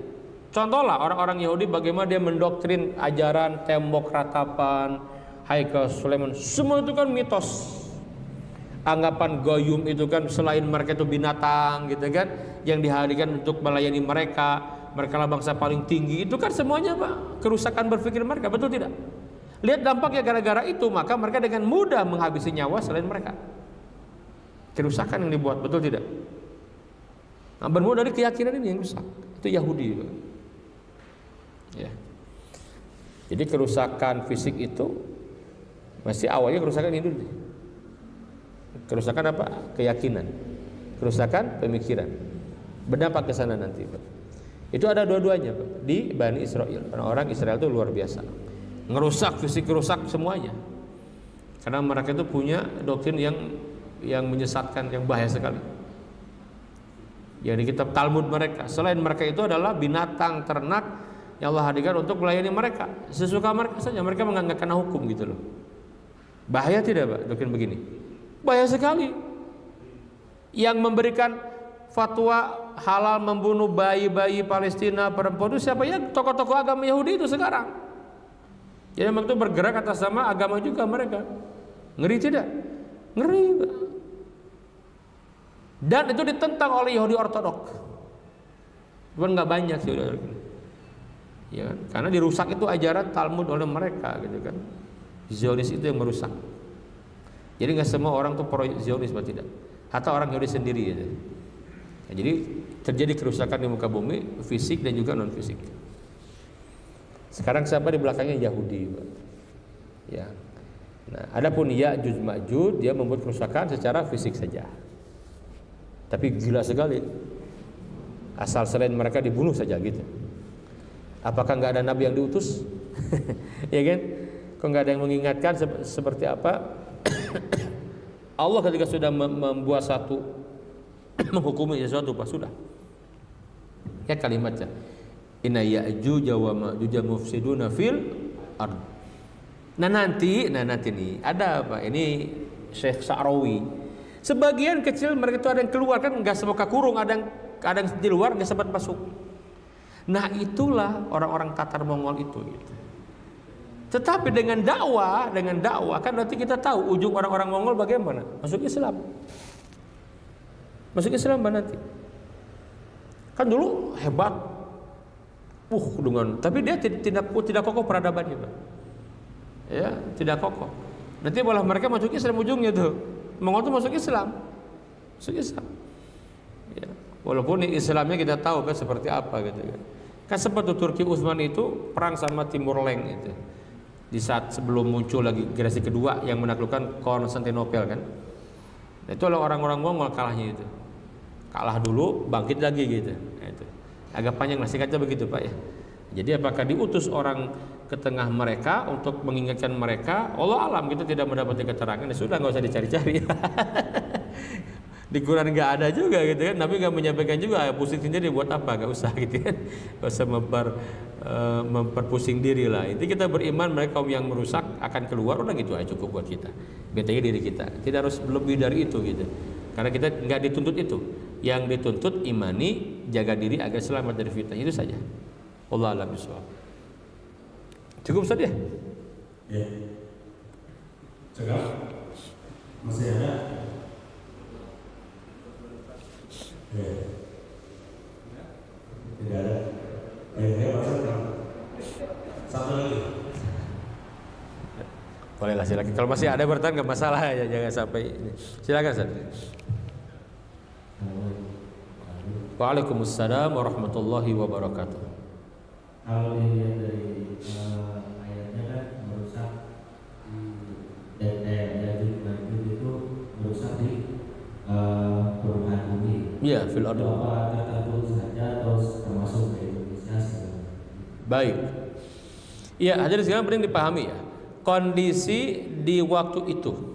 Contohlah orang-orang Yahudi bagaimana dia mendoktrin ajaran tembok ratapan, Haikal Sulaiman, semua itu kan mitos. Anggapan goyum itu kan selain mereka itu binatang gitu kan, yang dihadirkan untuk melayani mereka lah bangsa paling tinggi, itu kan semuanya, Pak, kerusakan berpikir mereka, betul tidak? Lihat dampaknya, gara-gara itu maka mereka dengan mudah menghabisi nyawa selain mereka. Kerusakan yang dibuat, betul tidak? Nah, bermula dari keyakinan ini yang rusak. Itu Yahudi, Pak. Ya. Jadi kerusakan fisik itu masih awalnya kerusakan ini dulu. Kerusakan apa? Keyakinan. Kerusakan pemikiran. Berdampak ke sana nanti, Pak. Itu ada dua-duanya, Pak, di Bani Israel. Orang Israel itu luar biasa. Ngerusak fisik, rusak semuanya. Karena mereka itu punya doktrin yang menyesatkan, yang bahaya sekali. Yang di kitab Talmud mereka, selain mereka itu adalah binatang ternak yang Allah hadirkan untuk melayani mereka sesuka mereka saja. Mereka menganggap kena hukum gitu loh. Bahaya tidak, Pak, doktrin begini? Bahaya sekali. Yang memberikan fatwa halal membunuh bayi-bayi Palestina, perempuan itu siapa? Ya tokoh-tokoh agama Yahudi itu sekarang. Jadi memang itu bergerak atas nama agama juga mereka. Ngeri tidak? Ngeri, Pak. Dan itu ditentang oleh Yahudi Ortodok. Cuman nggak banyak sih, ya kan? Karena dirusak itu ajaran Talmud oleh mereka gitu kan. Zionis itu yang merusak. Jadi nggak semua orang tuh pro Zionis, tidak. Hatta orang Yahudi sendiri gitu. Ya, jadi terjadi kerusakan di muka bumi, fisik dan juga non fisik. Sekarang siapa di belakangnya? Yahudi, Pak. Ya. Nah, adapun Ya'juj Ma'juj dia membuat kerusakan secara fisik saja. Tapi gila sekali. Asal selain mereka dibunuh saja gitu. Apakah nggak ada nabi yang diutus? Ya kan? Kok nggak ada yang mengingatkan seperti apa? Allah ketika sudah membuat satu menghukumi sesuatu, Pak, sudah. Ya kalimatnya. Inna Ya'juj wa Ma'juj mufsiduna fil ard. Nah nanti nih ada apa? Ini Syekh Sa'rawi. Sebagian kecil mereka itu ada yang keluar kan nggak semua kurung, ada yang di luar nggak sempat masuk. Nah itulah orang-orang Tatar Mongol itu. Gitu. Tetapi dengan dakwah kan nanti kita tahu ujung orang-orang Mongol bagaimana masuk Islam. Masuk Islam nanti. Kan dulu hebat. Tapi dia tidak kokoh peradabannya, Pak. Ya, tidak kokoh. Nanti malah mereka masuk Islam ujungnya tuh. Mongol tuh masuk Islam. Ya. Walaupun Islamnya kita tahu kan seperti apa gitu kan. Kan sempat tuh Turki Utsman itu perang sama Timur Leng itu. Di saat sebelum muncul lagi generasi kedua yang menaklukkan Konstantinopel kan. Nah, itu orang-orang Mongol kalahnya itu. Kalah dulu, bangkit lagi gitu. Nah, itu. Agak panjang lah singkatnya begitu Pak ya. Jadi apakah diutus orang ke tengah mereka untuk mengingatkan mereka? Allah alam kita tidak mendapati keterangan. Ya sudah nggak usah dicari-cari. Di Quran nggak ada juga gitu kan. Nabi nggak menyampaikan juga. Pusing sendiri buat apa? Nggak usah gitu kan. Nggak usah memperpusing diri lah. Itu kita beriman mereka kaum yang merusak akan keluar. Udah gitu aja cukup buat kita. Bentengnya diri kita. Tidak harus lebih dari itu gitu. Karena kita nggak dituntut itu. Yang dituntut imani, jaga diri agar selamat dari fitnah, itu saja. Allah a'lam bishawab. Cukup Ustaz ya? Ya. Cakap. Masih ada? Ya. Tidak ada. Ya, baca. Satu lagi. Bolehlah silakan. Kalau masih ada bertahan nggak masalah ya, jangan sampai ini. Silakan Ustaz. Waalaikumsalam warahmatullahi wabarakatuh. Kalau dilihat dari ayatnya kan merusak Ya'juj Ma'juj itu merusak di permukaan bumi. Iya, fil ardi. Apa tertentu saja terus termasuk ke Indonesia sebenarnya. Baik. Iya, hadirin sekalian penting dipahami ya. Kondisi di waktu itu.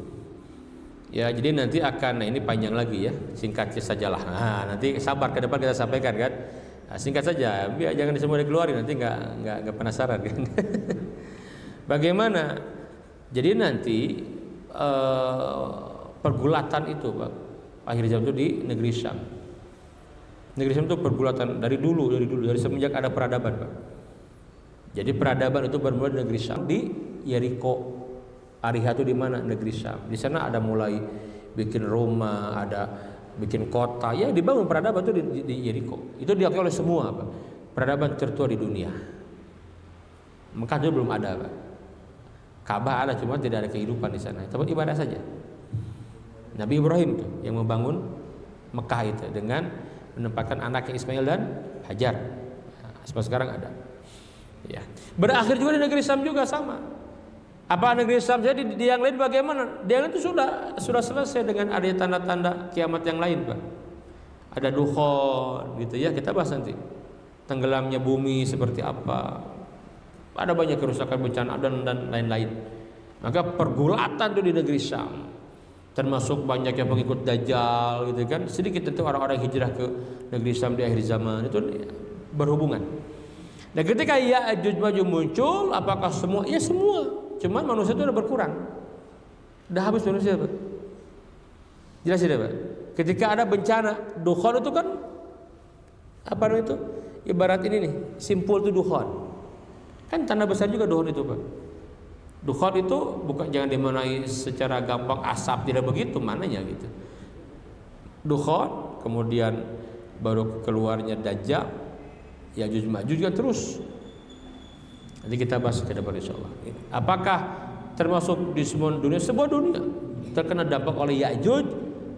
Ya, jadi nanti akan, nah ini panjang lagi ya, singkatnya sajalah. Nah, nanti sabar ke depan kita sampaikan kan. Nah, singkat saja, biar jangan semua dikeluarin nanti nggak penasaran kan. Bagaimana? Jadi nanti pergulatan itu, Pak, akhir zaman itu di negeri Syam. Negeri Syam itu pergulatan dari dulu dari semenjak ada peradaban, Pak. Jadi peradaban itu bermula di negeri Syam di Yeriko. Ariha itu di mana? Negeri Syam. Di sana ada mulai bikin rumah, ada bikin kota. Ya dibangun peradaban itu di Yeriko. Itu diakui oleh semua, Pak. Peradaban tertua di dunia. Mekah dulu belum ada, Pak. Ka'bah ada, cuma tidak ada kehidupan di sana. Tempat ibadah saja. Nabi Ibrahim tuh yang membangun Mekah itu dengan menempatkan anaknya Ismail dan Hajar. Nah, sampai sekarang ada. Ya. Berakhir juga di negeri Syam juga sama. Apa negeri Syam jadi di yang lain bagaimana? Di yang lain itu sudah selesai dengan ada tanda-tanda kiamat yang lain, Pak. Ada dukhon gitu ya, kita bahas nanti. Tenggelamnya bumi seperti apa. Ada banyak kerusakan bencana dan lain-lain. Maka pergulatan itu di negeri Syam. Termasuk banyak yang pengikut Dajjal gitu kan. Sedikit itu orang-orang hijrah ke negeri Syam di akhir zaman itu berhubungan. Dan ketika Ya'juj Ma'juj muncul, apakah semua? Ya semua. Cuman manusia itu udah berkurang. Udah habis manusia, Pak. Jelas tidak, Pak? Ketika ada bencana, dukhon itu kan apa namanya itu? Ibarat ini nih, simpul itu dukhon. Kan tanda besar juga dukhon itu, Pak. Dukhon itu bukan jangan dimaknai secara gampang asap, tidak begitu mananya gitu. Dukhon, kemudian baru keluarnya Dajjal, Ya'juj Ma'juj kan terus. Nanti kita bahas ke depan insyaallah. Apakah termasuk di semua dunia? Sebuah dunia terkena dampak oleh Ya'juj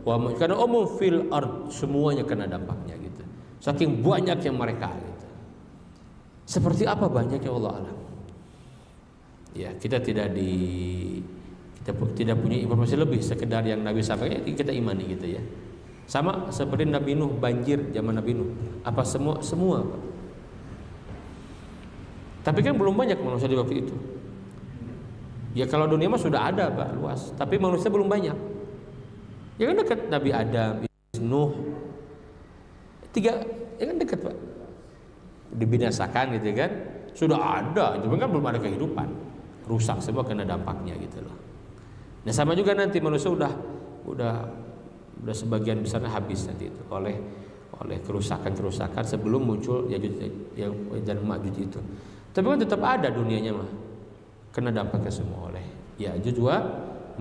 wa Ma'juj. Karena umum fil ard, semuanya kena dampaknya gitu. Saking banyaknya mereka gitu. Seperti apa banyaknya Allah alam. Ya, kita tidak punya informasi lebih, sekedar yang Nabi sampaikan kita imani gitu ya. Sama seperti Nabi Nuh, banjir zaman Nabi Nuh. Apa semua? Tapi kan belum banyak manusia di waktu itu. Ya kalau dunia mah sudah ada, Pak, luas. Tapi manusia belum banyak. Ya kan dekat Nabi Adam, Nuh. 3, ya kan dekat, Pak. Dibinasakan gitu kan. Sudah ada, cuma kan belum ada kehidupan. rusak semua kena dampaknya gitu loh. Nah sama juga nanti manusia udah sebagian besarnya habis nanti itu oleh kerusakan sebelum muncul Yajuj dan Majuj itu. Tapi kan tetap ada dunianya mah, kena dampaknya semua oleh Yajuj wa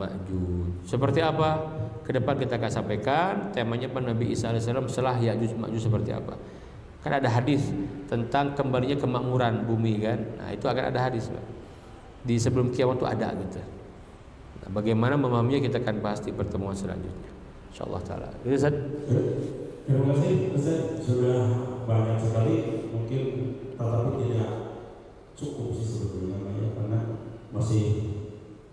Majuj. Seperti apa? Ke depan kita akan sampaikan temanya Nabi Isa alaihissalam setelah Yajuj Majuj seperti apa. Kan ada hadis tentang kembalinya kemakmuran bumi kan. Nah itu akan ada hadis Pak. Di sebelum kiamat itu ada gitu. Nah, bagaimana memahaminya kita akan bahas di pertemuan selanjutnya. Insyaallah taala. Ustaz. Terima kasih Ustaz, sudah banyak sekali, mungkin tetapi tidak cukup sih sebetulnya ya, karena masih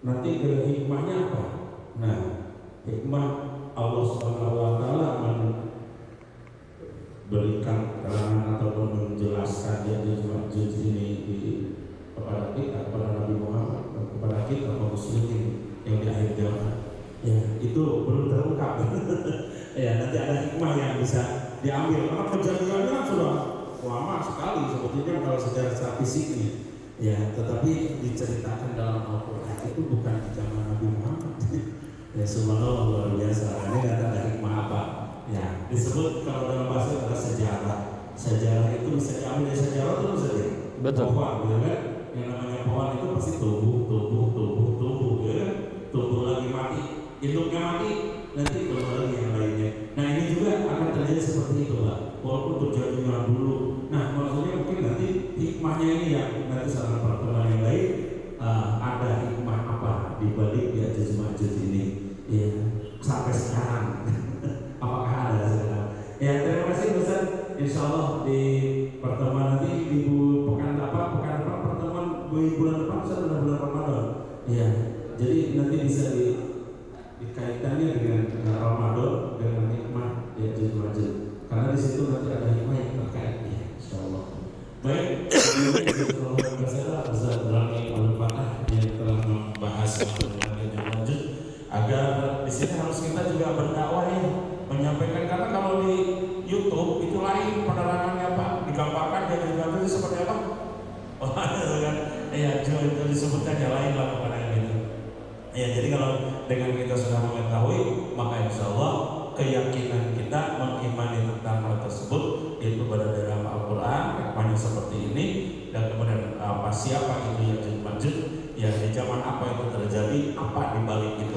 nanti ke hikmahnya apa? Nah, hikmah Allah Subhanahu wa taala memberikan keterangan ataupun menjelaskan Yajuj Majuj ini kepada kita, kepada Nabi Muhammad, kepada kita kaum muslimin yang di akhir zaman. Ya, itu belum terungkap. Ya, nanti ada hikmah yang bisa diambil. Karena kejadiannya kan sudah lama sekali sebetulnya kalau secara fisiknya. Ya, tetapi diceritakan dalam Al-Qur'an itu bukan di zaman Nabi Muhammad. Ya, subhanallah luar biasa. Ini ada hikmah apa? Ya, disebut kalau dalam bahasa adalah sejarah. Sejarah itu bisa diambil dari sejarah terus saja. Betul. Pohon, ya kan? Yang namanya pohon itu pasti tumbuh, ya. Tumbuh lagi mati, induknya mati, nanti tumbuh lagi yang lainnya. Nah ini juga akan terjadi seperti itu Pak. Walaupun terjadinya dulu. Nah maksudnya mungkin nanti hikmahnya ini yang nanti salah pertemuan yang lain ada hikmah apa di balik Yajuj Majuj ini? Ya sampai sekarang. Apakah ada sekarang? Ya terima kasih Ustaz. Insyaallah di pertemuan nanti di pekan pertemuan bulan depan sudah bulan Ramadan. Ya. Jadi nanti bisa dikaitkannya dengan Ramadan dengan hikmah Yajuj Majuj. Karena di situ nanti ada hikmah yang terkait ya, insyaallah. Baik, Ustaz Rami Al-Fatah yang telah membahas mengenai Yajuj Majuj agar di sini harus kita juga berdakwah ya, menyampaikan karena kalau di YouTube itu lain penerangannya Pak, digambarkan Yajuj Majuj seperti apa? Oh, kan? Ya, itu disebutkan yang lain lah kepada gitu. Ya, jadi kalau dengan kita sudah mengetahui, maka insya Allah keyakinan kita mengimani tentang hal tersebut itu berada dalam Al-Quran, hikmahnya seperti ini, dan kemudian siapa itu Yajuj Majuj, ya di zaman apa itu terjadi, apa di balik itu